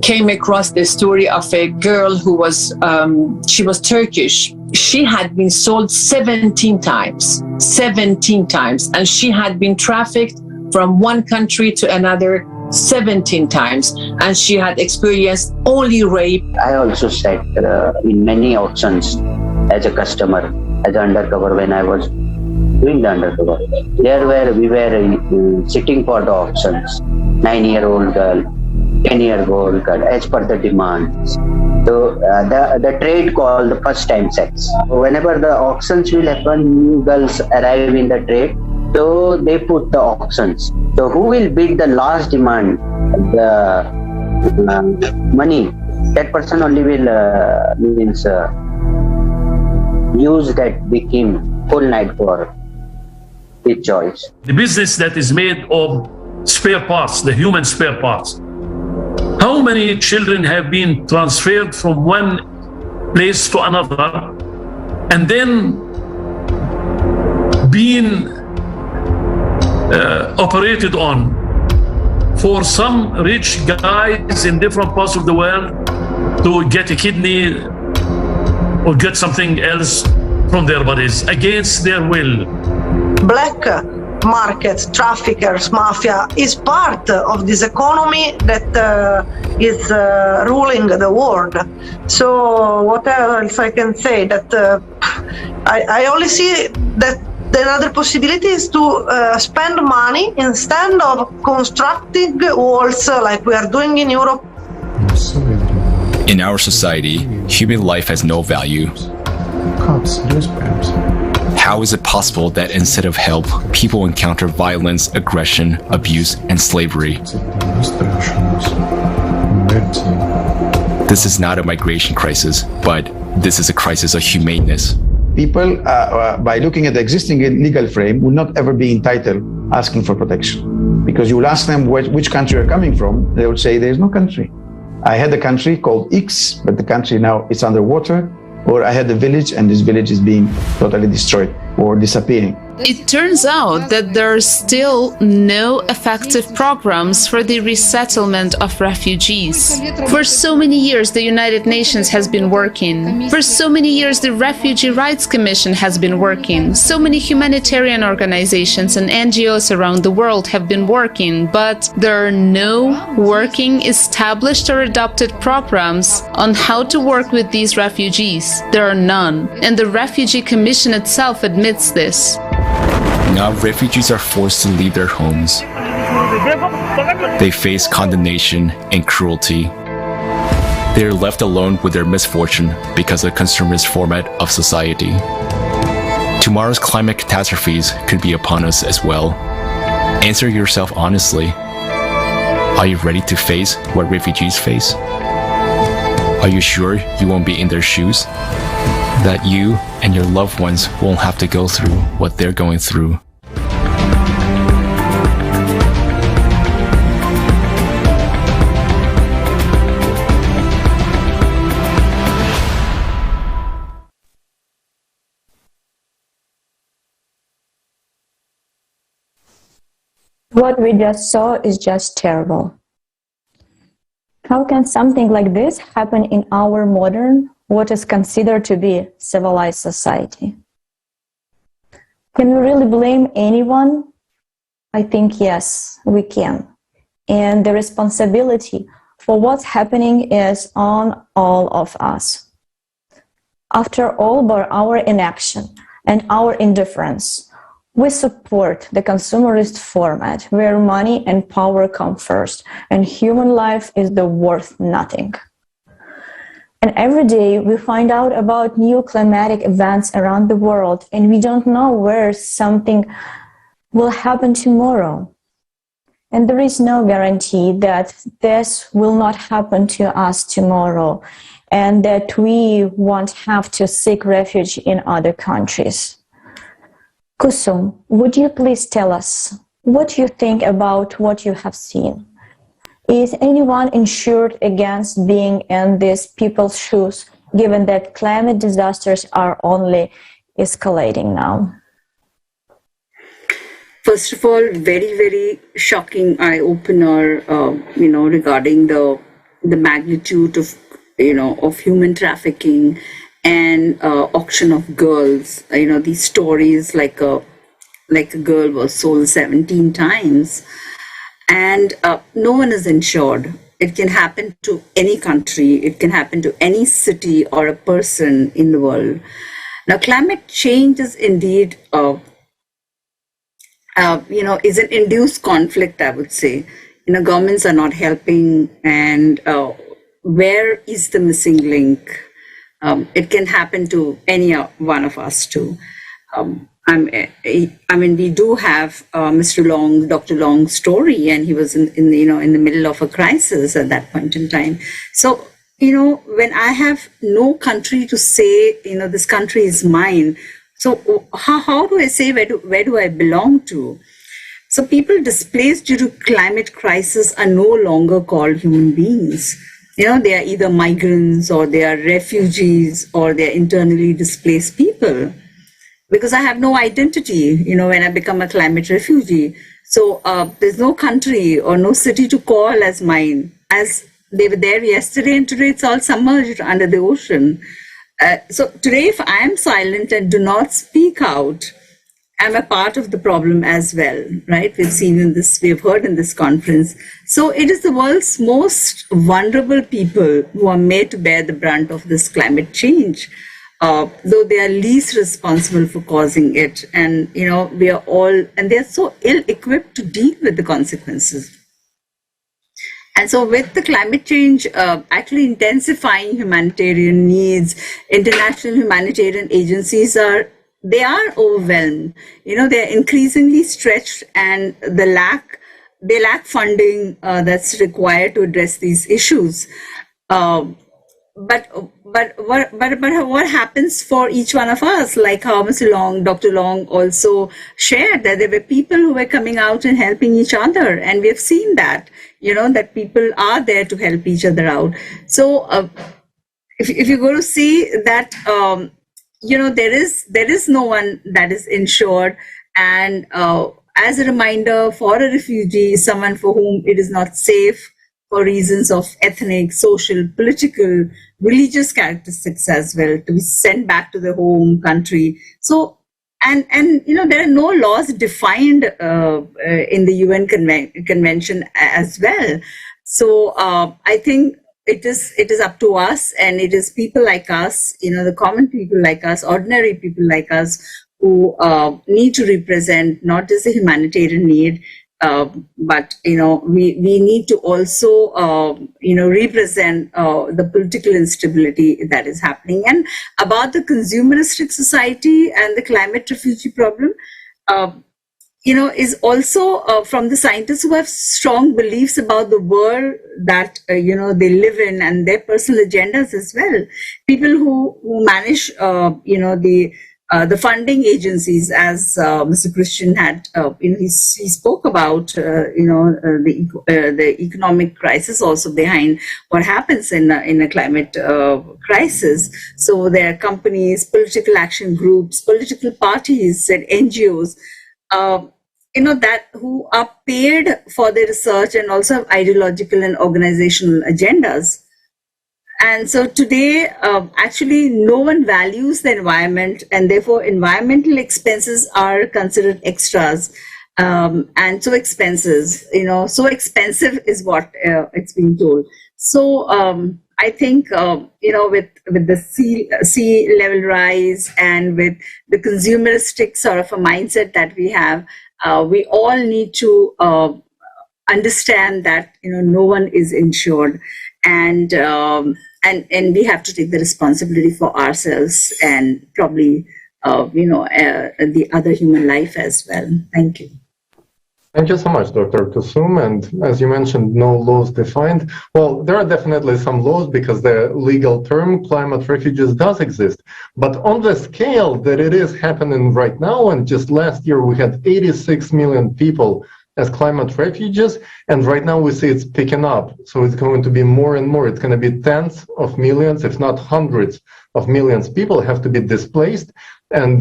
came across the story of a girl who was, she was Turkish. She had been sold 17 times, and she had been trafficked from one country to another 17 times, and she had experienced only rape. I also sat in many auctions as a customer, as an undercover when I was doing the undercover. We were sitting for the auctions, 9-year-old girl, 10-year-old girl, as per the demand. So the trade called the first time sex. Whenever the auctions will happen, new girls arrive in the trade, so they put the auctions. So who will bid the last demand, the money, that person only will use that victim whole night for his choice. The business that is made of spare parts, the human spare parts. How many children have been transferred from one place to another, and then being operated on for some rich guys in different parts of the world to get a kidney or get something else from their bodies against their will. Black market, traffickers, mafia is part of this economy that is ruling the world. So what else I can say? That I only see that another possibility is to spend money instead of constructing walls like we are doing in Europe. In our society, human life has no value. How is it possible that instead of help, people encounter violence, aggression, abuse, and slavery? This is not a migration crisis, but this is a crisis of humaneness. People, by looking at the existing legal frame, will not ever be entitled asking for protection. Because you will ask them which country you're coming from, they will say there's no country. I had a country called X, but the country now is underwater. Or I had a village and this village is being totally destroyed or disappearing. It turns out that there are still no effective programs for the resettlement of refugees. For so many years, the United Nations has been working. For so many years, the Refugee Rights Commission has been working. So many humanitarian organizations and NGOs around the world have been working, but there are no working, established or adopted programs on how to work with these refugees. There are none, and the Refugee Commission itself admits this. Now refugees are forced to leave their homes. They face condemnation and cruelty. They are left alone with their misfortune because of the consumerist format of society. Tomorrow's climate catastrophes could be upon us as well. Answer yourself honestly. Are you ready to face what refugees face? Are you sure you won't be in their shoes? That you and your loved ones won't have to go through what they're going through. What we just saw is just terrible. How can something like this happen in our modern, what is considered to be civilized society? Can we really blame anyone? I think yes, we can. And the responsibility for what's happening is on all of us. After all, by our inaction and our indifference, we support the consumerist format where money and power come first and human life is worth nothing. And every day we find out about new climatic events around the world and we don't know where something will happen tomorrow. And there is no guarantee that this will not happen to us tomorrow and that we won't have to seek refuge in other countries. Kusum, would you please tell us what you think about what you have seen? Is anyone insured against being in these people's shoes, given that climate disasters are only escalating now? First of all, very, very shocking eye-opener, regarding the magnitude of, of human trafficking and auction of girls. These stories like a girl was sold 17 times and no one is insured. It can happen to any country. It can happen to any city or a person in the world. Now, climate change is indeed, is an induced conflict, I would say. Governments are not helping, and where is the missing link? It can happen to any one of us too. We do have Dr. Long's story, and he was in the middle of a crisis at that point in time. So, when I have no country to say, this country is mine, so how do I say where do I belong to? So people displaced due to climate crisis are no longer called human beings. They are either migrants or they are refugees or they are internally displaced people. Because I have no identity, when I become a climate refugee. So there's no country or no city to call as mine. As they were there yesterday and today it's all submerged under the ocean. So today, if I am silent and do not speak out, I'm a part of the problem as well, right? We've heard in this conference. So it is the world's most vulnerable people who are made to bear the brunt of this climate change, though they are least responsible for causing it. And, we are all, and they're so ill-equipped to deal with the consequences. And so with the climate change actually intensifying humanitarian needs, international humanitarian agencies are overwhelmed. They're increasingly stretched and they lack funding that's required to address these issues. But what happens for each one of us, like how Dr. Long also shared that there were people who were coming out and helping each other. And we have seen that, that people are there to help each other out. So if you go to see that, there is no one that is insured. And as a reminder, for a refugee, someone for whom it is not safe for reasons of ethnic, social, political, religious characteristics as well, to be sent back to their home country. So, and there are no laws defined in the UN Convention as well. So I think it is up to us, and it is people like us, the common people like us, ordinary people like us, who need to represent not just the humanitarian need, but we need to also represent the political instability that is happening. And about the consumeristic society and the climate refugee problem, is also from the scientists who have strong beliefs about the world that they live in and their personal agendas as well. People who manage the funding agencies, as Mr. Christian had, he spoke about, the economic crisis also behind what happens in a climate crisis. So there are companies, political action groups, political parties, and NGOs, that who are paid for their research and also have ideological and organizational agendas. And so today, actually, no one values the environment, and therefore environmental expenses are considered extras, and so expensive is what it's being told. So I think, with the sea level rise and with the consumeristic sort of a mindset that we have, we all need to understand that, no one is insured. And we have to take the responsibility for ourselves and probably, the other human life as well. Thank you. Thank you so much, Dr. Kusum. And as you mentioned, no laws defined. Well, there are definitely some laws because the legal term climate refugees does exist. But on the scale that it is happening right now, and just last year we had 86 million people as climate refugees, and right now we see it's picking up. So it's going to be more and more. It's going to be tens of millions, if not hundreds of millions people have to be displaced. And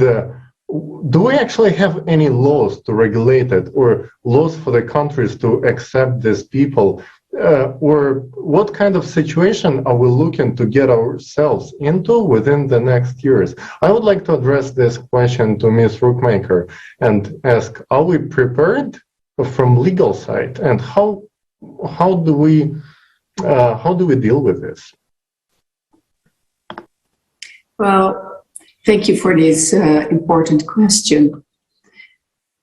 do we actually have any laws to regulate it, or laws for the countries to accept these people? Or what kind of situation are we looking to get ourselves into within the next years? I would like to address this question to Ms. Rookmaker and ask, are we prepared from legal side, and how do we deal with this? Well, thank you for this important question.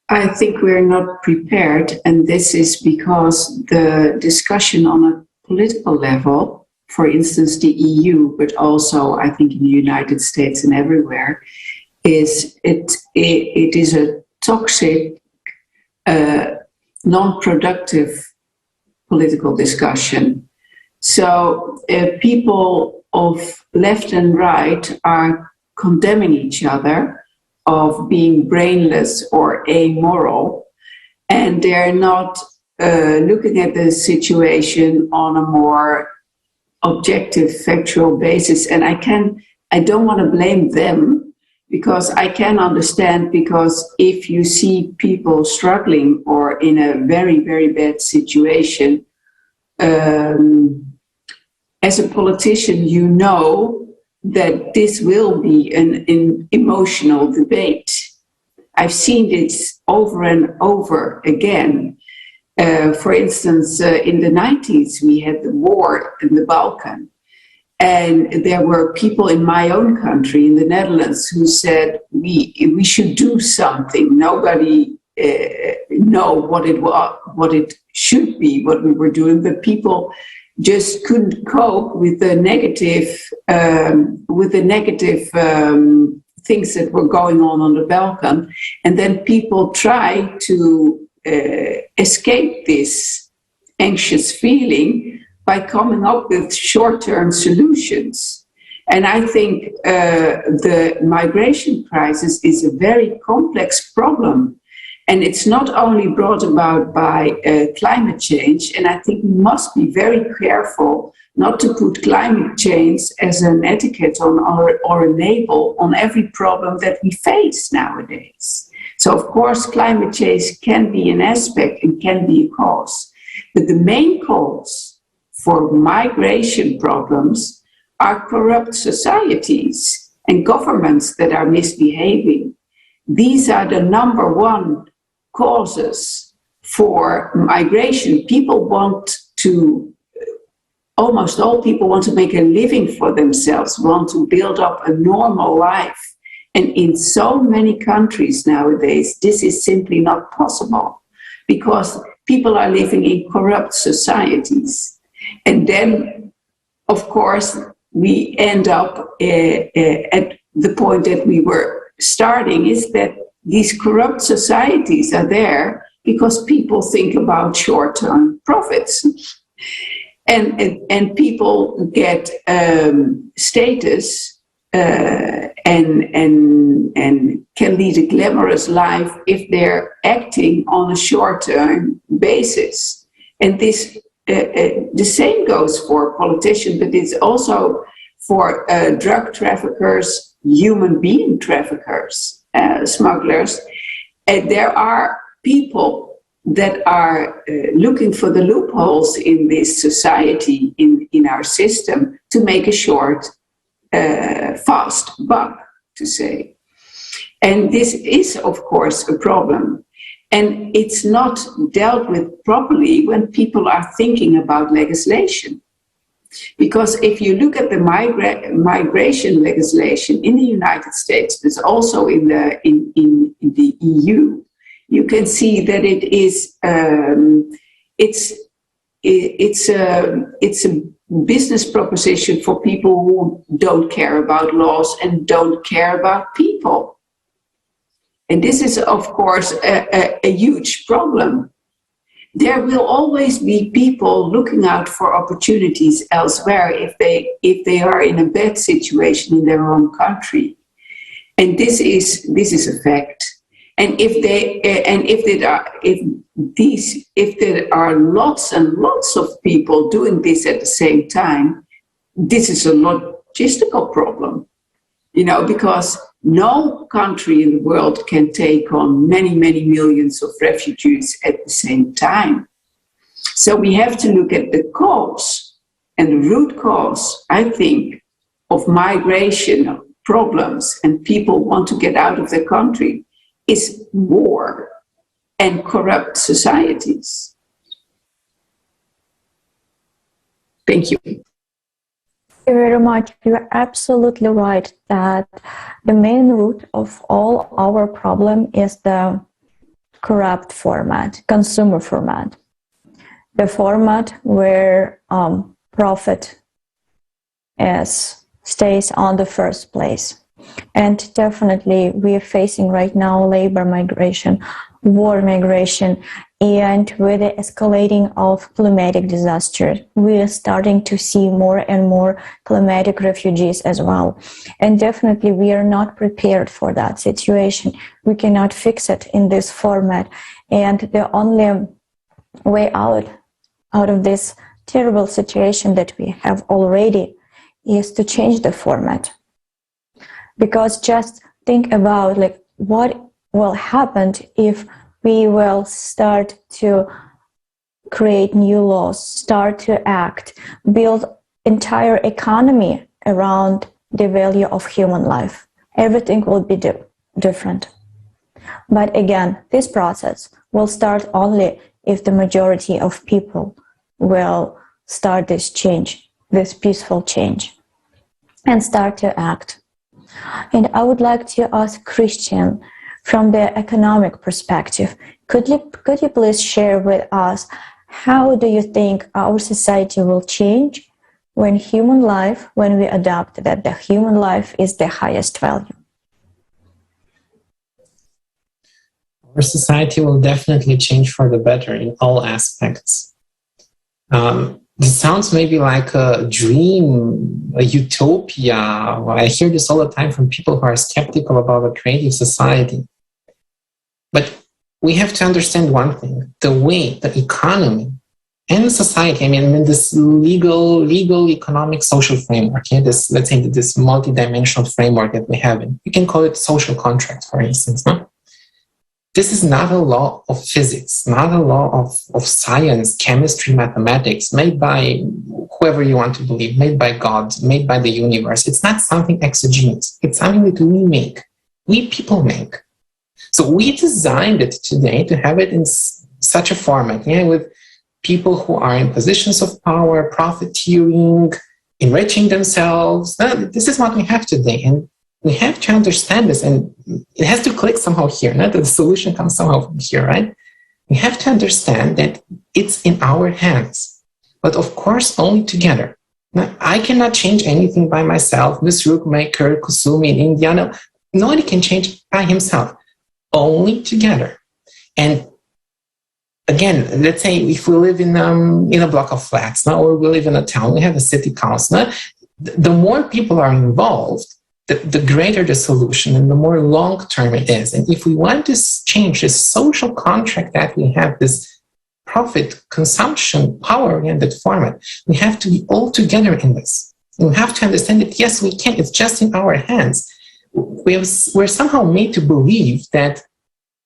I think we're not prepared, and this is because the discussion on a political level, for instance, the EU, but also I think in the United States and everywhere, it is a toxic, non-productive political discussion. So people of left and right are condemning each other of being brainless or amoral, and they're not looking at the situation on a more objective, factual basis. And I don't want to blame them, because I can understand, because if you see people struggling or in a very, very bad situation, as a politician, you know that this will be an emotional debate. I've seen this over and over again. For instance, in the 90s, we had the war in the Balkan. And there were people in my own country, in the Netherlands, who said, we should do something. Nobody know what it should be, what we were doing, but people just couldn't cope with the negative things that were going on the Balkan. And then people tried to escape this anxious feeling by coming up with short-term solutions. And I think the migration crisis is a very complex problem. And it's not only brought about by climate change, and I think we must be very careful not to put climate change as an etiquette on or a label on every problem that we face nowadays. So of course, climate change can be an aspect and can be a cause. But the main cause for migration problems are corrupt societies and governments that are misbehaving. These are the number one causes for migration. Almost all people want to make a living for themselves, want to build up a normal life. And in so many countries nowadays, this is simply not possible, because people are living in corrupt societies. And then, of course, we end up at the point that we were starting, is that these corrupt societies are there because people think about short-term profits. And people get status and can lead a glamorous life if they're acting on a short-term basis. And this the same goes for politicians, but it's also for drug traffickers, human being traffickers, smugglers. There are people that are looking for the loopholes in this society, in our system, to make a short, fast buck, to say. And this is, of course, a problem. And it's not dealt with properly when people are thinking about legislation. Because if you look at the migration legislation in the United States, but also in the EU, you can see that it is it's a business proposition for people who don't care about laws and don't care about people. And this is, of course, a huge problem. There will always be people looking out for opportunities elsewhere if they are in a bad situation in their own country, and this is a fact. And if there are lots and lots of people doing this at the same time, this is a logistical problem, because no country in the world can take on many, many millions of refugees at the same time. So we have to look at the cause, and the root cause, I think, of migration problems and people want to get out of their country is war and corrupt societies. Thank you. Thank you very much. You're absolutely right that the main root of all our problem is the corrupt format, consumer format, the format where profit stays on the first place. And definitely we are facing right now labor migration, war migration, and with the escalating of climatic disasters, we are starting to see more and more climatic refugees as well. And definitely we are not prepared for that situation. We cannot fix it in this format. And the only way out of this terrible situation that we have already is to change the format. Because just think about like what will happen if we will start to create new laws, start to act, build entire economy around the value of human life. Everything will be different. But again, this process will start only if the majority of people will start this change, this peaceful change, and start to act. And I would like to ask Christian, from the economic perspective, could you please share with us how do you think our society will change when we adopt that the human life is the highest value? Our society will definitely change for the better in all aspects. This sounds maybe like a dream, a utopia. I hear this all the time from people who are skeptical about a creative society. But we have to understand one thing: the way the economy and society, I mean this legal, economic, social framework, this, let's say, this multidimensional framework that we have, you can call it social contract, for instance. No? This is not a law of physics, not a law of science, chemistry, mathematics, made by whoever you want to believe, made by God, made by the universe. It's not something exogenous. It's something that we make, we people make. So we designed it today to have it in such a format, with people who are in positions of power, profiteering, enriching themselves. This is what we have today. And we have to understand this, and it has to click somehow here. Not that the solution comes somehow from here, right? We have to understand that it's in our hands, but of course, only together. Now, I cannot change anything by myself. Miss Rookmaker, Kusumi in India, no, nobody can change by himself. Only together. And again, let's say if we live in a block of flats, now, or we live in a town, we have a city council. Now, the more people are involved, the greater the solution and the more long-term it is. And if we want to change this social contract that we have, this profit, consumption, power-oriented format, we have to be all together in this. And we have to understand that, yes, we can. It's just in our hands. We're somehow made to believe that,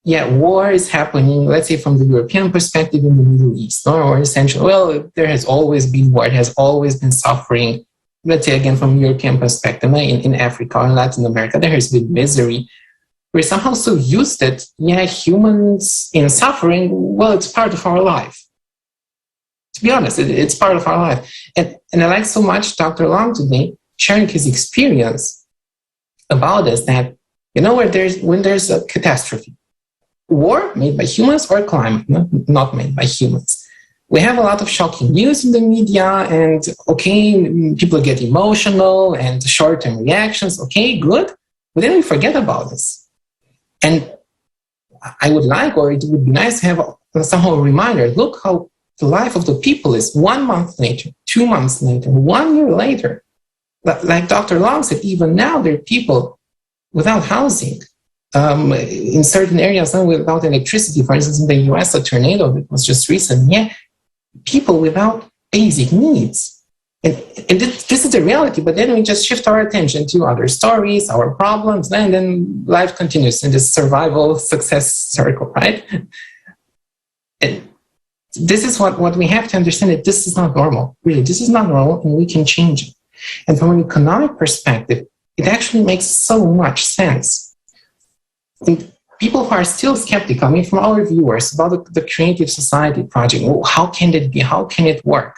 war is happening, let's say from the European perspective in the Middle East, or essentially, well, there has always been war, it has always been suffering. Let's say again from European perspective, in Africa or in Latin America, there has been misery. We're somehow so used that, humans in suffering, well, it's part of our life. To be honest, it's part of our life. And I like so much Dr. Long today sharing his experience about this, that, when there's a catastrophe, war made by humans or climate, not made by humans. We have a lot of shocking news in the media, and people get emotional and short-term reactions. Okay, good. But then we forget about this. And I would like, or it would be nice to have somehow a reminder, look how the life of the people is 1 month later, 2 months later, 1 year later. Like Dr. Long said, even now there are people without housing. In certain areas, without electricity. For instance, in the US, a tornado that was just recent, people without basic needs. And this is the reality, but then we just shift our attention to other stories, our problems, and then life continues in this survival success circle, right? And this is what we have to understand, that this is not normal. Really, this is not normal, and we can change it. And from an economic perspective, it actually makes so much sense. And people who are still skeptical, from our viewers, about the Creative Society project, how can it be? How can it work?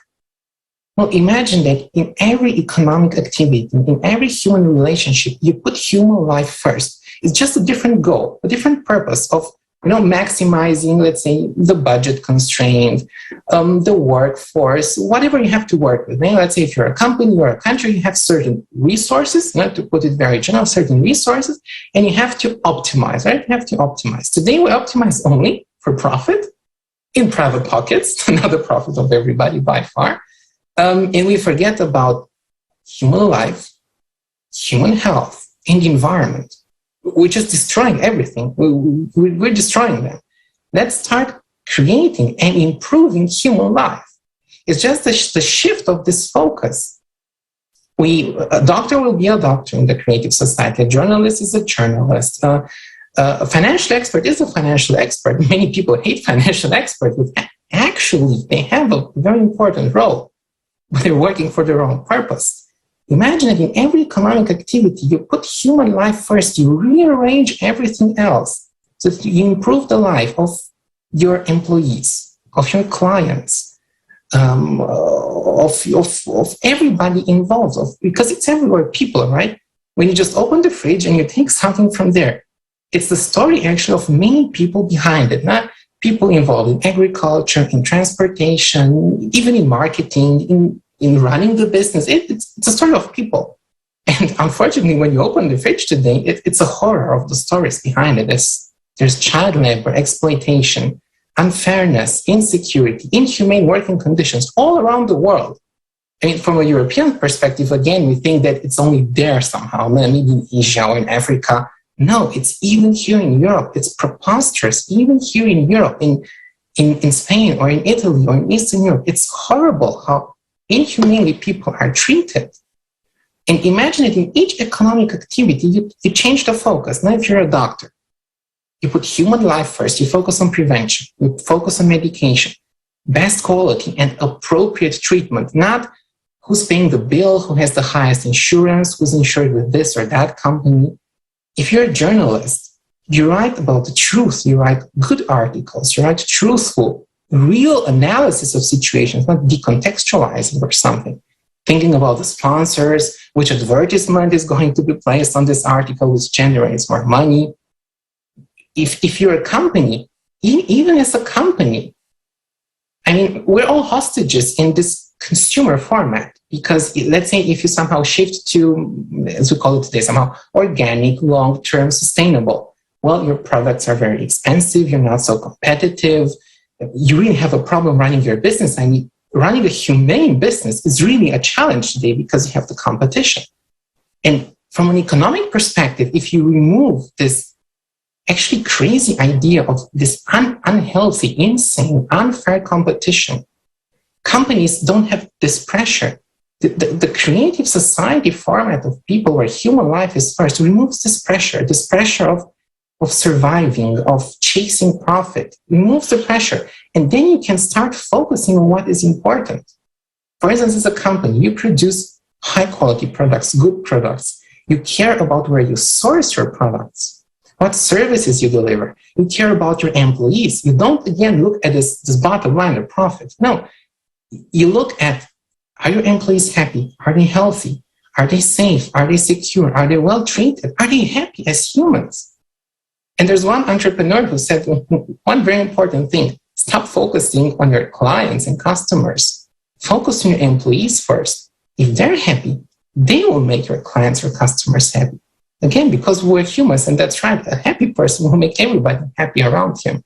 Well, imagine that in every economic activity, in every human relationship, you put human life first. It's just a different goal, a different purpose of maximizing, let's say, the budget constraint, the workforce, whatever you have to work with. Let's say if you're a company or a country, you have certain resources, to put it very general, certain resources, and you have to optimize, right? You have to optimize. Today, we optimize only for profit in private pockets, not the profit of everybody by far. And we forget about human life, human health, and the environment. We're just destroying everything. We're destroying them. Let's start creating and improving human life. It's just the shift of this focus. A doctor will be a doctor in the creative society. A journalist is a journalist. A financial expert is a financial expert. Many people hate financial experts, but actually they have a very important role, but they're working for the wrong purpose. Imagine that in every economic activity, you put human life first, you rearrange everything else so that you improve the life of your employees, of your clients, of everybody involved, because it's everywhere, people, right? When you just open the fridge and you take something from there, it's the story actually of many people behind it, not people involved in agriculture, in transportation, even in marketing, in running the business. It's a story of people. And unfortunately, when you open the fridge today, it's a horror of the stories behind it. There's child labor, exploitation, unfairness, insecurity, inhumane working conditions all around the world. I mean, from a European perspective, again, we think that it's only there somehow, maybe in Asia or in Africa. No, it's even here in Europe. It's preposterous. Even here in Europe, in Spain or in Italy or in Eastern Europe, it's horrible how inhumanely people are treated. And imagine it in each economic activity, you change the focus. Now, if you're a doctor, you put human life first, you focus on prevention, you focus on medication, best quality and appropriate treatment, not who's paying the bill, who has the highest insurance, who's insured with this or that company. If you're a journalist, you write about the truth, you write good articles, you write truthful, real analysis of situations, not decontextualizing or something. Thinking about the sponsors, which advertisement is going to be placed on this article, which generates more money. If you're a company, even as a company, I mean, we're all hostages in this consumer format, because let's say if you somehow shift to, as we call it today, somehow organic, long-term, sustainable, well, your products are very expensive, you're not so competitive, you really have a problem running your business. I mean, running a humane business is really a challenge today because you have the competition. And from an economic perspective, if you remove this actually crazy idea of this unhealthy, insane, unfair competition, companies don't have this pressure. The creative society format of people where human life is first removes this pressure of surviving, of chasing profit, removes the pressure. And then you can start focusing on what is important. For instance, as a company, you produce high quality products, good products. You care about where you source your products, what services you deliver. You care about your employees. You don't, again, look at this bottom line of profit. No, you look at, are your employees happy? Are they healthy? Are they safe? Are they secure? Are they well treated? Are they happy as humans? And there's one entrepreneur who said one very important thing: stop focusing on your clients and customers. Focus on your employees first. If they're happy, they will make your clients or customers happy. Again, because we're humans, and that's right, a happy person will make everybody happy around him.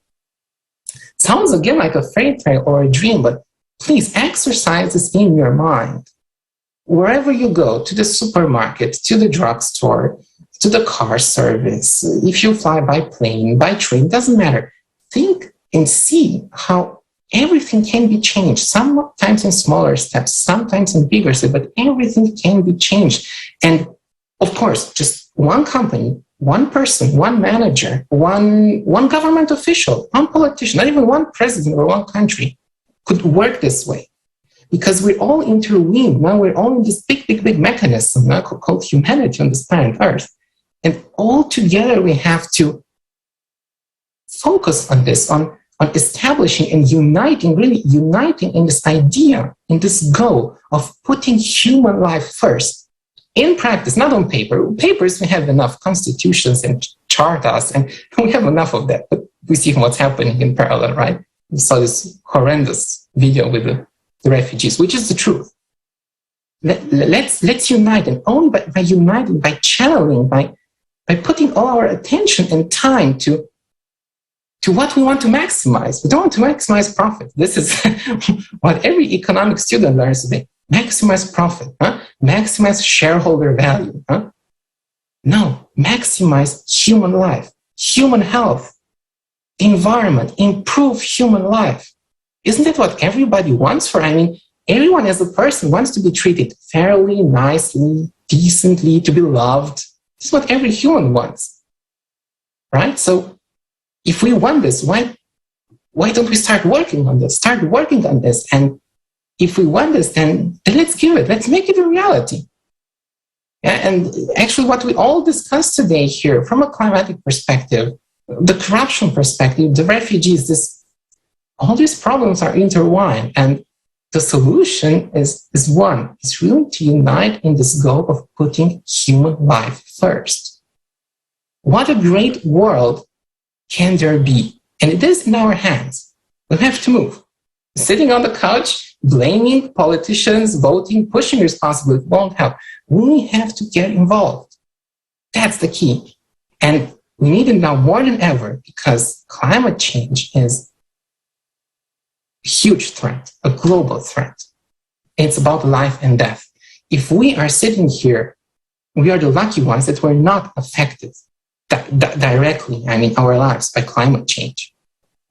Sounds again like a fairy tale or a dream, but please exercise this in your mind. Wherever you go, to the supermarket, to the drugstore, to the car service, if you fly by plane, by train, doesn't matter. Think and see how everything can be changed, sometimes in smaller steps, sometimes in bigger steps, but everything can be changed. And of course, just one company, one person, one manager, one government official, one politician, not even one president or one country could work this way. Because we're all interweaved. Now we're all in this big mechanism now called humanity on this planet Earth. And all together we have to focus on this, on establishing and really uniting in this idea, in this goal of putting human life first. In practice, not on paper. Papers, we have enough constitutions and charters, and we have enough of that. But we see what's happening in parallel, right? We saw this horrendous video with the refugees, which is the truth. Let's unite, and only by uniting, by channeling, by putting all our attention and time to what we want to maximize. We don't want to maximize profit. This is what every economic student learns today. Maximize profit, maximize shareholder value. No, maximize human life, human health, environment, improve human life. Isn't that what everybody wants for? I mean, everyone as a person wants to be treated fairly, nicely, decently, to be loved. This is what every human wants, right? So if we want this, why don't we start working on this? Start working on this. And if we want this, then let's give it. Let's make it a reality. Yeah, and actually what we all discussed today here, from a climatic perspective, the corruption perspective, the refugees, all these problems are intertwined. And the solution is one. It's really to unite in this goal of putting human life first. What a great world can there be? And it is in our hands. We have to move. Sitting on the couch, blaming politicians, voting, pushing responsibility won't help. We have to get involved. That's the key. And we need it now more than ever, because climate change is a huge threat, a global threat. It's about life and death. If we are sitting here, we are the lucky ones that were not affected directly, our lives, by climate change.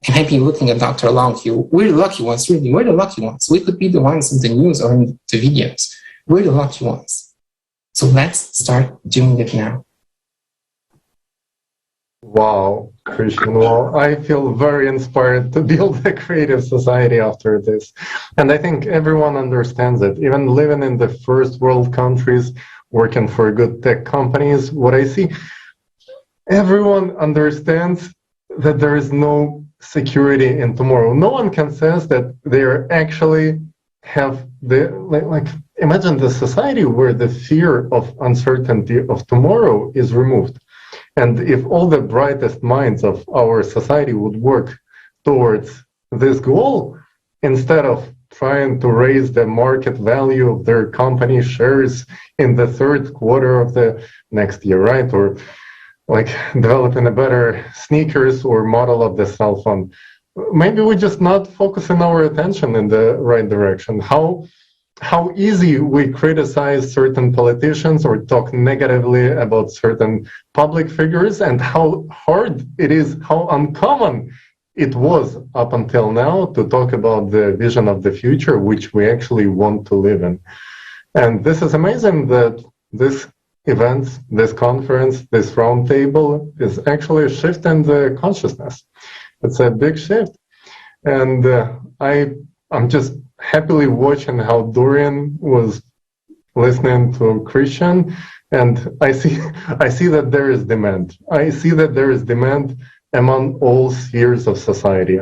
And I've been looking at Dr. Longview. We're the lucky ones, really. We're the lucky ones. We could be the ones in the news or in the videos. We're the lucky ones. So let's start doing it now. Wow, Christian. Well, I feel very inspired to build a creative society after this. And I think everyone understands it. Even living in the first world countries, working for good tech companies, what I see, everyone understands that there is no security in tomorrow. No one can say that they are actually have the, like imagine the society where the fear of uncertainty of tomorrow is removed. And if all the brightest minds of our society would work towards this goal, instead of trying to raise the market value of their company shares in the third quarter of the next year, right? Or like developing a better sneakers or model of the cell phone. Maybe we're just not focusing our attention in the right direction. How easy we criticize certain politicians or talk negatively about certain public figures, and how hard it is, how uncommon it was up until now to talk about the vision of the future, which we actually want to live in. And this is amazing that this event, this conference, this roundtable is actually a shift in the consciousness. It's a big shift. And I'm just happily watching how Dorian was listening to Christian, and I see that there is demand. I see that there is demand among all spheres of society.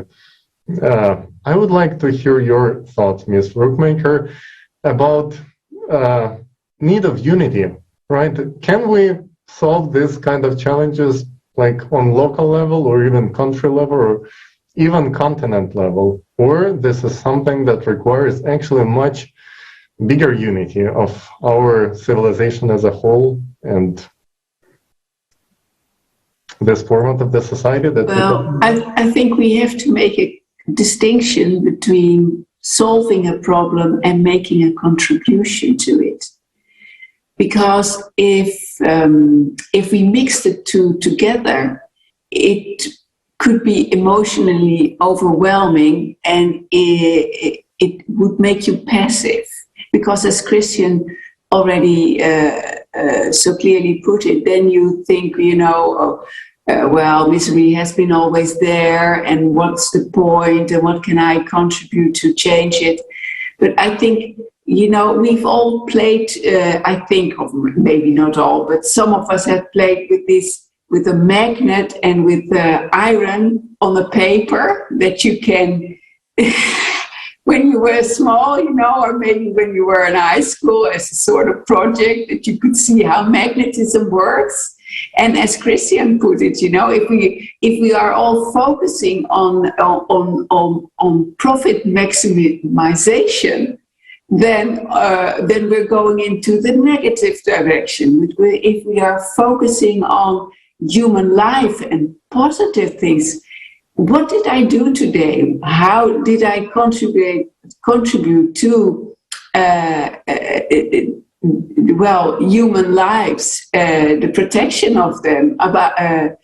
I would like to hear your thoughts, Ms. Rookmaker, about need of unity, right? Can we solve this kind of challenges like on local level or even country level or even continent level? Or this is something that requires actually much bigger unity of our civilization as a whole and this format of the society that I think we have to make a distinction between solving a problem and making a contribution to it. Because if we mix the two together, it could be emotionally overwhelming, and it would make you passive. Because as Christian already so clearly put it, then you think, well, misery has been always there, and what's the point, and what can I contribute to change it? But I think, we've all played, I think, or maybe not all, but some of us have played with a magnet and with iron on the paper that you can, when you were small, or maybe when you were in high school as a sort of project that you could see how magnetism works. And as Christian put it, if we are all focusing on profit maximization, then we're going into the negative direction. If we are focusing on human life and positive things, what did I do today? How did I contribute to human lives, the protection of them? How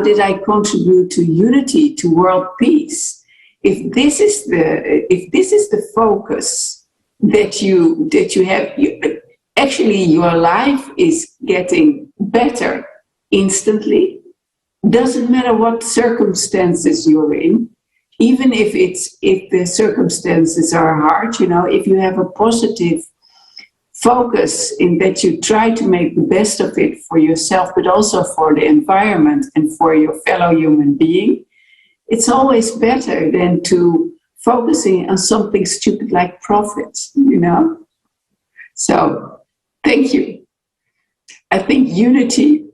did I contribute to unity, to world peace? if this is the focus that you have, actually your life is getting better instantly. Doesn't matter what circumstances you're in, even if the circumstances are hard. If you have a positive focus in that you try to make the best of it for yourself, but also for the environment and for your fellow human being, it's always better than to focusing on something stupid like profits, So, thank you. I think unity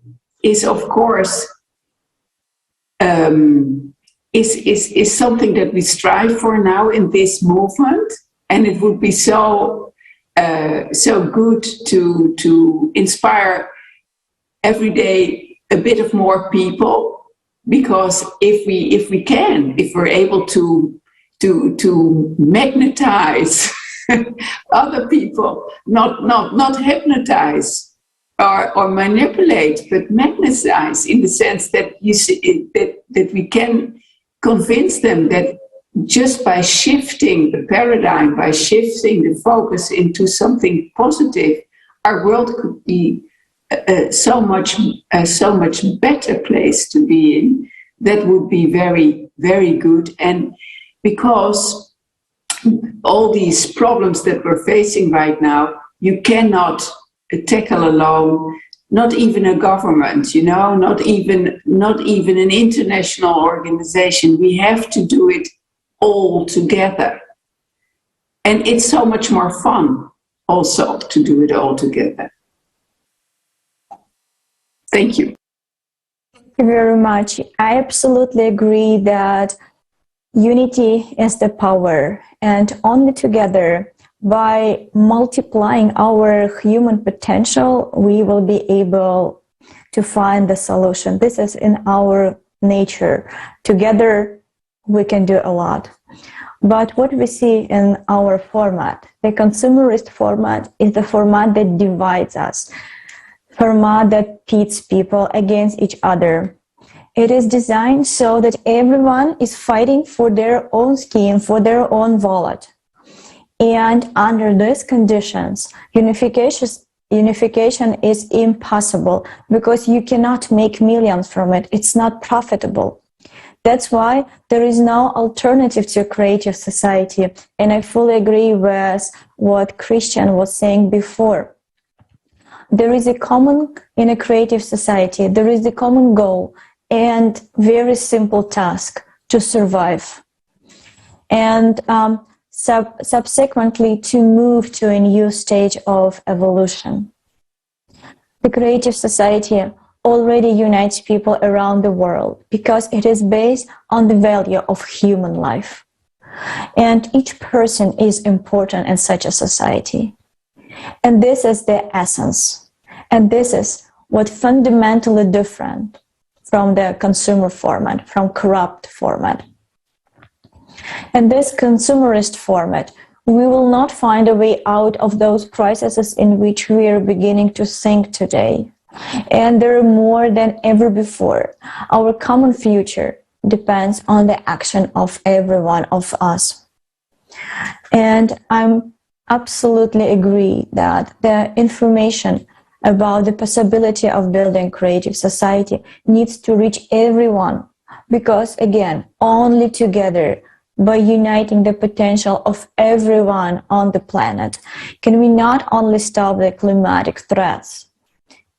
is, of course, is something that we strive for now in this movement, and it would be so good to inspire every day a bit of more people. Because if we're able to magnetize other people, not hypnotize or manipulate, but magnetize in the sense that you see that we can convince them that just by shifting the paradigm, by shifting the focus into something positive, our world could be so much better place to be in. That would be very, very good. And because all these problems that we're facing right now, you cannot tackle alone. Not even a government, not even an international organization. We have to do it all together, and it's so much more fun also to do it all together. Thank you. Thank you very much. I absolutely agree that unity is the power, and only together, by multiplying our human potential, we will be able to find the solution. This is in our nature. Together, we can do a lot. But what we see in our format, the consumerist format, is the format that divides us. Format that pits people against each other. It is designed so that everyone is fighting for their own skin, for their own wallet. And under these conditions, unification is impossible because you cannot make millions from it. It's not profitable. That's why there is no alternative to a creative society. And I fully agree with what Christian was saying before. There is a common, in a creative society, there is a common goal and very simple task to survive. And subsequently to move to a new stage of evolution. The creative society already unites people around the world because it is based on the value of human life. And each person is important in such a society. And this is the essence. And this is what fundamentally different from the consumer format, from corrupt format. And this consumerist format, we will not find a way out of those crises in which we are beginning to think today. And there are more than ever before. Our common future depends on the action of every one of us. And I'm absolutely agree that the information about the possibility of building creative society needs to reach everyone, because again, only together, by uniting the potential of everyone on the planet, can we not only stop the climatic threats,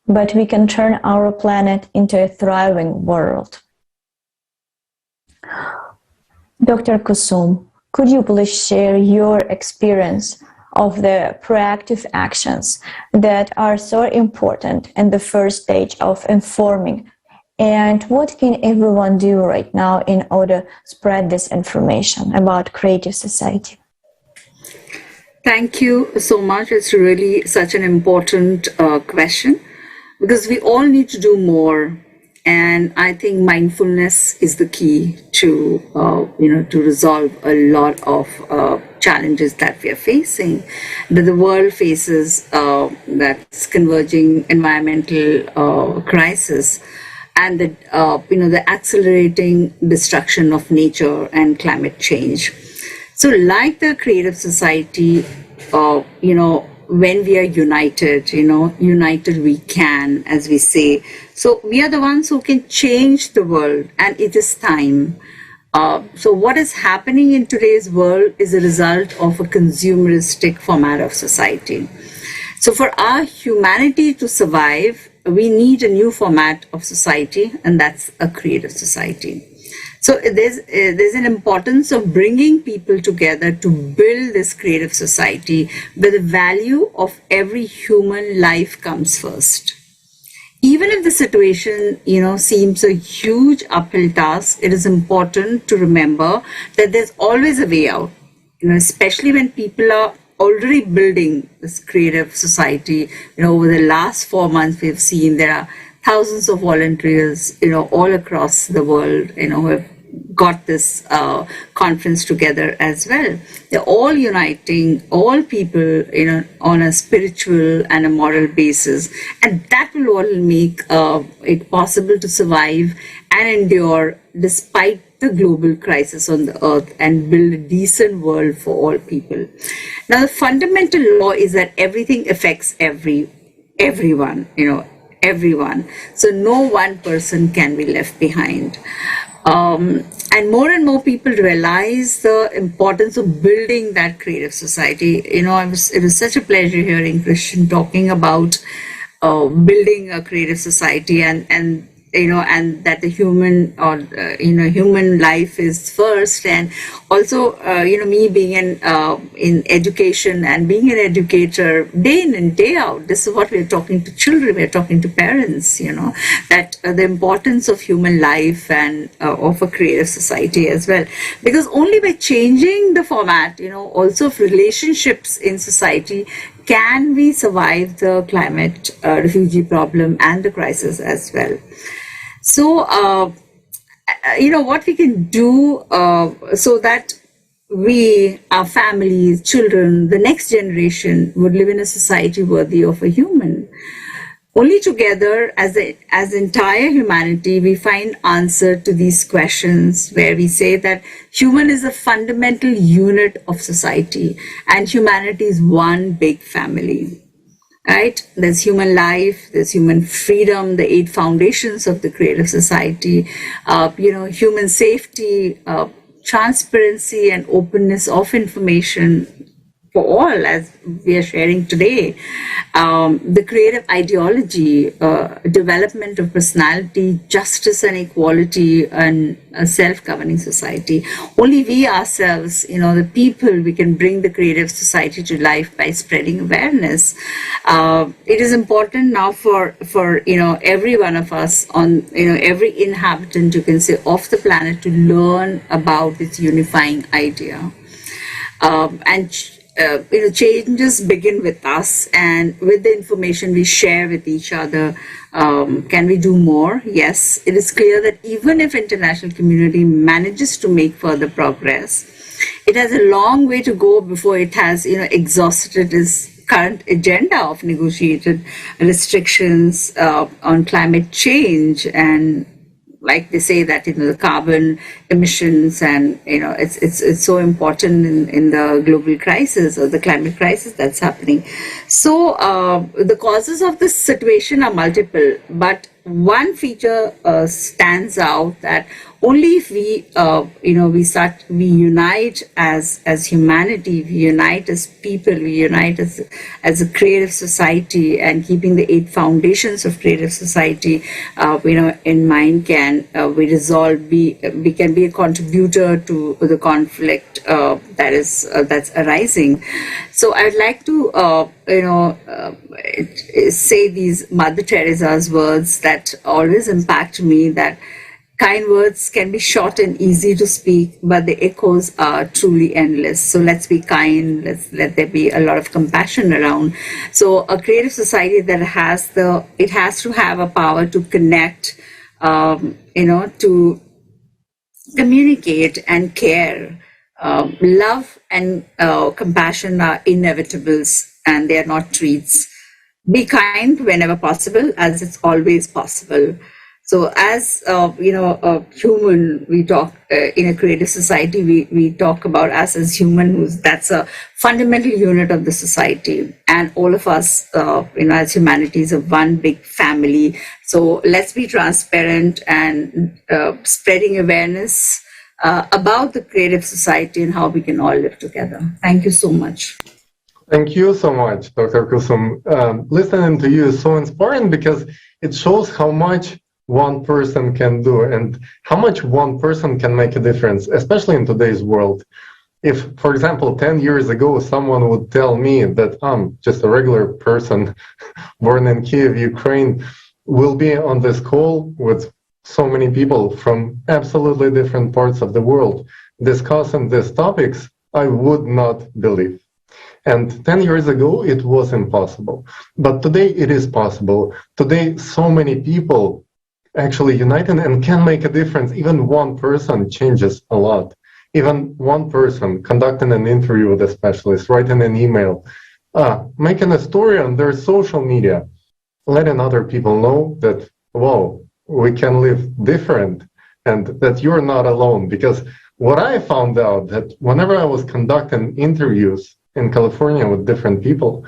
but we can turn our planet into a thriving world. Dr. Kusum, could you please share your experience of the proactive actions that are so important in the first stage of informing? And what can everyone do right now in order to spread this information about creative society? Thank you so much. It's really such an important question, because we all need to do more. And I think mindfulness is the key to, to resolve a lot of challenges that we are facing, that the world faces, that's converging environmental crisis. and the accelerating destruction of nature and climate change. So like the creative society, when we are united, united we can, as we say. So we are the ones who can change the world, and it is time. So what is happening in today's world is a result of a consumeristic format of society. So for our humanity to survive, we need a new format of society, and that's a creative society. So there's an importance of bringing people together to build this creative society where the value of every human life comes first. Even if the situation, seems a huge uphill task, it is important to remember that there's always a way out, especially when people are already building this creative society. Over the last 4 months, we've seen there are thousands of volunteers, all across the world, who have got this conference together as well. They're all uniting all people, on a spiritual and a moral basis, and that will all make it possible to survive and endure despite the global crisis on the earth, and build a decent world for all people. Now, the fundamental law is that everything affects everyone, everyone. So no one person can be left behind. And more people realize the importance of building that creative society. It was such a pleasure hearing Christian talking about building a creative society, and that the human human life is first. And also, me being in education and being an educator day in and day out, this is what we're talking to children, we're talking to parents, that the importance of human life and of a creative society as well. Because only by changing the format, also of relationships in society, can we survive the climate refugee problem and the crisis as well. So, what we can do so that we, our families, children, the next generation would live in a society worthy of a human. Only together, as entire humanity, we find answer to these questions, where we say that human is a fundamental unit of society, and humanity is one big family. Right? There's human life, there's human freedom, the 8 foundations of the creative society, human safety, transparency and openness of information for all, as we are sharing today, the creative ideology, development of personality, justice and equality, and a self-governing society. Only we ourselves, the people, we can bring the creative society to life by spreading awareness. It is important now for every one of us, on every inhabitant, you can say, of the planet, to learn about this unifying idea. Changes begin with us, and with the information we share with each other. Can we do more? Yes, it is clear that even if international community manages to make further progress, it has a long way to go before it has, exhausted its current agenda of negotiated restrictions on climate change, and like they say that the carbon emissions, and it's so important in the global crisis or the climate crisis that's happening. So the causes of this situation are multiple, but one feature stands out, that only if we we unite as humanity, we unite as people, we unite as a creative society, and keeping the 8 foundations of creative society in mind, can we can be a contributor to the conflict that's arising. So I'd like to say these Mother Teresa's words that always impact me, that kind words can be short and easy to speak, but the echoes are truly endless. So let's be kind, let there be a lot of compassion around. So a creative society that has to have a power to connect, to communicate and care. Love and compassion are inevitables, and they are not treats. Be kind whenever possible, as it's always possible. So as a human, we talk in a creative society, we talk about us as human. That's a fundamental unit of the society, and all of us, as humanity, is a one big family. So let's be transparent and spreading awareness about the creative society and how we can all live together. Thank you so much. Thank you so much, Dr. Kusum. Listening to you is so inspiring because it shows how much one person can do and how much one person can make a difference, especially in today's world. If, for example, 10 years ago, someone would tell me that I'm just a regular person born in Kiev, Ukraine, will be on this call with so many people from absolutely different parts of the world discussing these topics, I would not believe. And 10 years ago, it was impossible. But today it is possible. Today, so many people actually united and can make a difference. Even one person changes a lot. Even one person conducting an interview with a specialist, writing an email, making a story on their social media, letting other people know that, whoa, we can live different and that you're not alone. Because what I found out that whenever I was conducting interviews in California with different people,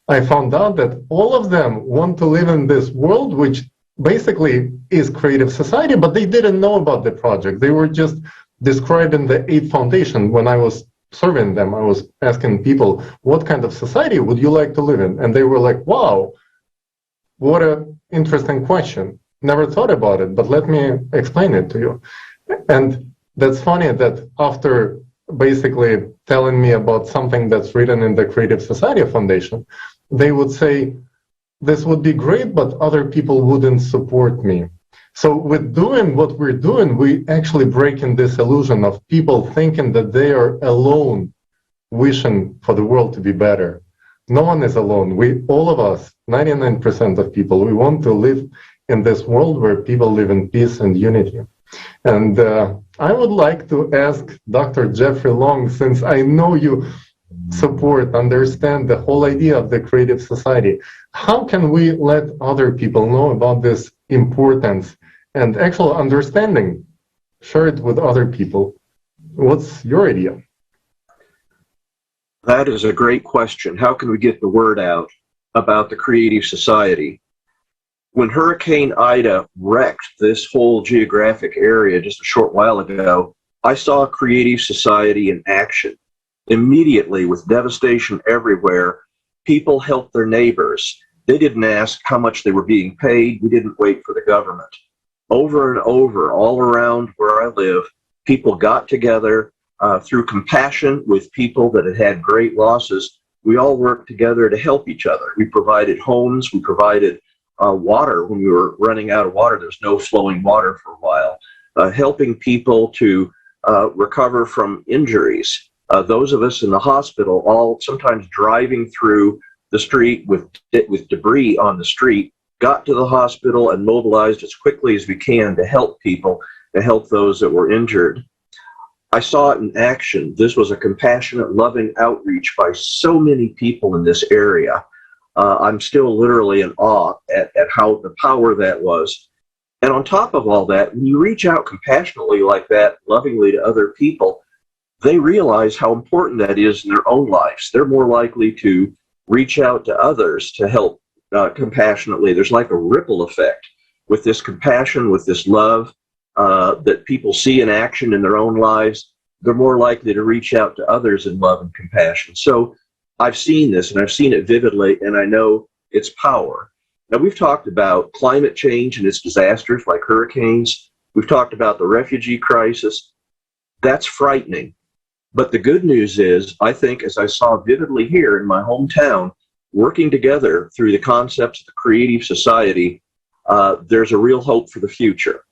I found out that all of them want to live in this world, which basically is creative society, but they didn't know about the project. They were just describing the 8 Foundation. When I was serving them, I was asking people, what kind of society would you like to live in? And they were like, wow, what an interesting question. Never thought about it, but let me explain it to you. And that's funny that after basically telling me about something that's written in the Creative Society Foundation, they would say, this would be great, but other people wouldn't support me. So with doing what we're doing, we actually break in this illusion of people thinking that they are alone, wishing for the world to be better. No one is alone. We, all of us, 99% of people, we want to live in this world where people live in peace and unity. And I would like to ask Dr. Jeffrey Long, since I know you understand the whole idea of the creative society, how can we let other people know about this importance and actual understanding, share it with other people? What's your idea? That is a great question. How can we get the word out about the creative society? When Hurricane Ida wrecked this whole geographic area just a short while ago, I saw creative society in action. Immediately, with devastation everywhere, people helped their neighbors. They didn't ask how much they were being paid. We didn't wait for the government. Over and over, all around where I live, people got together through compassion with people that had had great losses. We all worked together to help each other. We provided homes. We provided water when we were running out of water. There's no flowing water for a while. Helping people to recover from injuries. Those of us in the hospital, all sometimes driving through the street with debris on the street, got to the hospital and mobilized as quickly as we can to help people, to help those that were injured. I saw it in action. This was a compassionate, loving outreach by so many people in this area. I'm still literally in awe at how the power that was. And on top of all that, when you reach out compassionately like that, lovingly to other people, they realize how important that is in their own lives. They're more likely to reach out to others to help compassionately. There's like a ripple effect with this compassion, with this love that people see in action in their own lives. They're more likely to reach out to others in love and compassion. So I've seen this, and I've seen it vividly, and I know its power. Now, we've talked about climate change and its disasters like hurricanes. We've talked about the refugee crisis. That's frightening. But the good news is, I think, as I saw vividly here in my hometown, working together through the concepts of the creative society, there's a real hope for the future.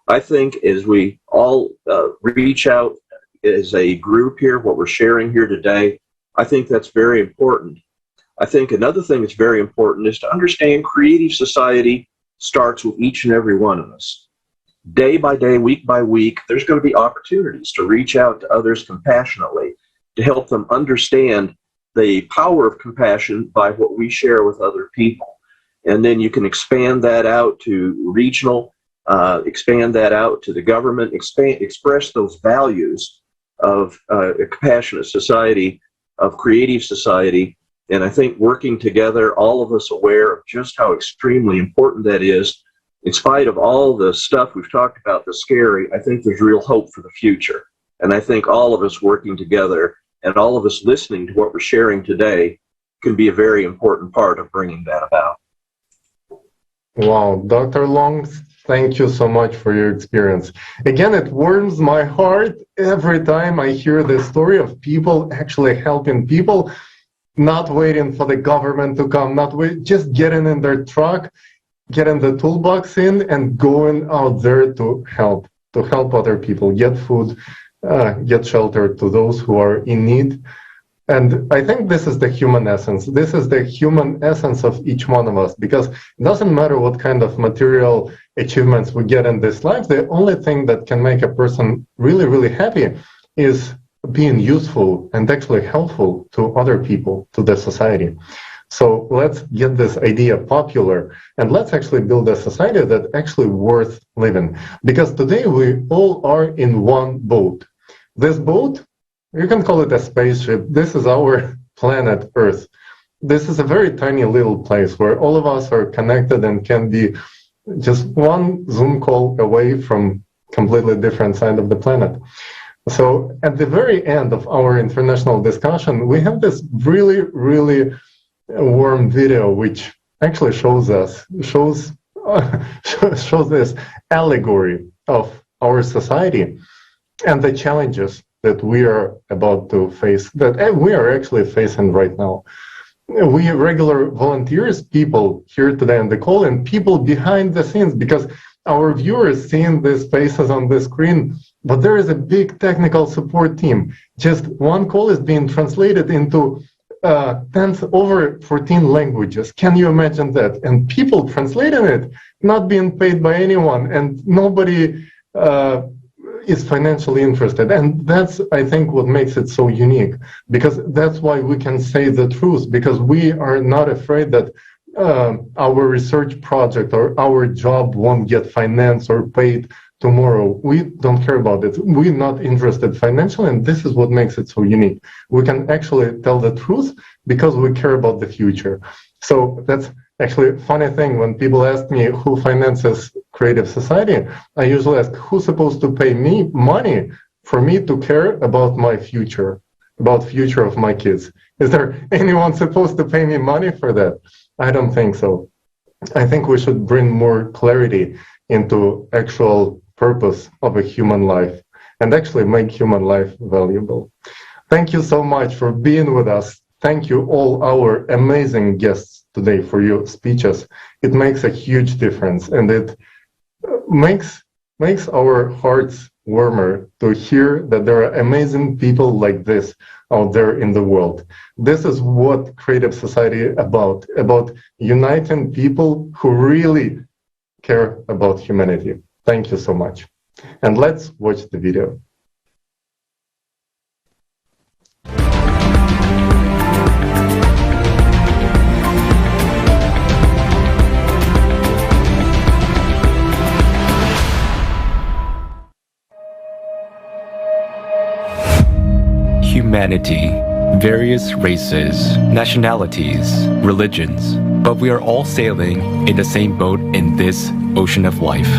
I think as we all reach out as a group here, what we're sharing here today, I think that's very important. I think another thing that's very important is to understand creative society starts with each and every one of us. Day by day, week by week, there's going to be opportunities to reach out to others compassionately, to help them understand the power of compassion by what we share with other people. And then you can expand that out to regional expand that out to the government, express those values of a compassionate society, of creative society. And I think working together, all of us aware of just how extremely important that is, in spite of all the stuff we've talked about that's scary, I think there's real hope for the future. And I think all of us working together and all of us listening to what we're sharing today can be a very important part of bringing that about. Wow, Dr. Long, thank you so much for your experience. Again, it warms my heart every time I hear the story of people actually helping people, not waiting for the government to come, just getting in their truck, getting the toolbox in and going out there to help other people, get food, get shelter to those who are in need. And I think this is the human essence. This is the human essence of each one of us, because it doesn't matter what kind of material achievements we get in this life. The only thing that can make a person really, really happy is being useful and actually helpful to other people, to the society. So let's get this idea popular and let's actually build a society that's actually worth living. Because today we all are in one boat. This boat, you can call it a spaceship. This is our planet Earth. This is a very tiny little place where all of us are connected and can be just one Zoom call away from completely different side of the planet. So at the very end of our international discussion, we have this really, really warm video, which actually shows this allegory of our society and the challenges that we are about to face, that we are actually facing right now. We regular volunteers, people here today on the call, and people behind the scenes, because our viewers seeing these faces on the screen, but there is a big technical support team. Just one call is being translated into over 14 languages. Can you imagine that? And people translating it, not being paid by anyone, and nobody is financially interested. And that's, I think, what makes it so unique, because that's why we can say the truth, because we are not afraid that our research project or our job won't get financed or paid tomorrow. We don't care about it. We're not interested financially, and this is what makes it so unique. We can actually tell the truth because we care about the future. So that's actually a funny thing. When people ask me who finances creative society, I usually ask, who's supposed to pay me money for me to care about my future, about future of my kids? Is there anyone supposed to pay me money for that? I don't think so. I think we should bring more clarity into actual purpose of a human life and actually make human life valuable. Thank you so much for being with us. Thank you all our amazing guests today for your speeches. It makes a huge difference, and it makes our hearts warmer to hear that there are amazing people like this out there in the world. This is what creative society is about uniting people who really care about humanity. Thank you so much. And let's watch the video. Humanity, various races, nationalities, religions, but we are all sailing in the same boat in this ocean of life.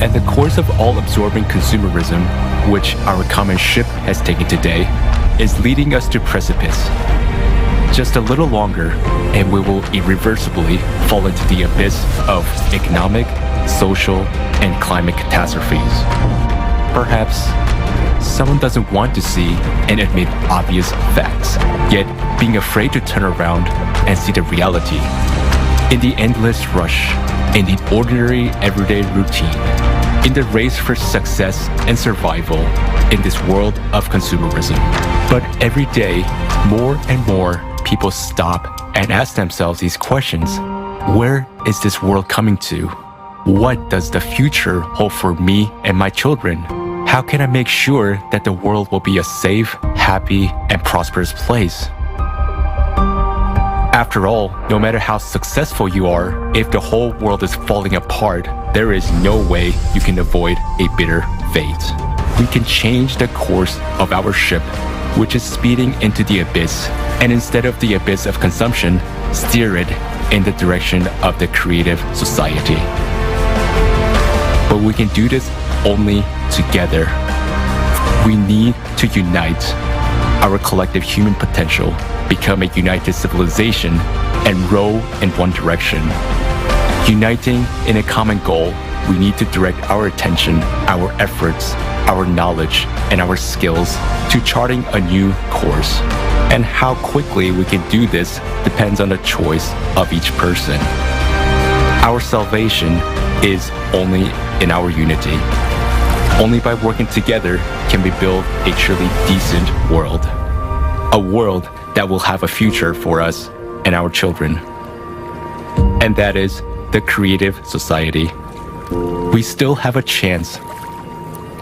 And the course of all-absorbing consumerism, which our common ship has taken today, is leading us to precipice. Just a little longer, and we will irreversibly fall into the abyss of economic, social, and climate catastrophes. Perhaps someone doesn't want to see and admit obvious facts, yet being afraid to turn around and see the reality. In the endless rush, in the ordinary everyday routine, in the race for success and survival in this world of consumerism. But every day, more and more people stop and ask themselves these questions. Where is this world coming to? What does the future hold for me and my children? How can I make sure that the world will be a safe, happy, and prosperous place? After all, no matter how successful you are, if the whole world is falling apart, there is no way you can avoid a bitter fate. We can change the course of our ship, which is speeding into the abyss, and instead of the abyss of consumption, steer it in the direction of the creative society. But we can do this only together. We need to unite our collective human potential, become a united civilization, and row in one direction. Uniting in a common goal, we need to direct our attention, our efforts, our knowledge, and our skills to charting a new course. And how quickly we can do this depends on the choice of each person. Our salvation is only in our unity. Only by working together can we build a truly decent world. A world that will have a future for us and our children. And that is the creative society. We still have a chance.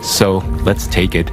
So let's take it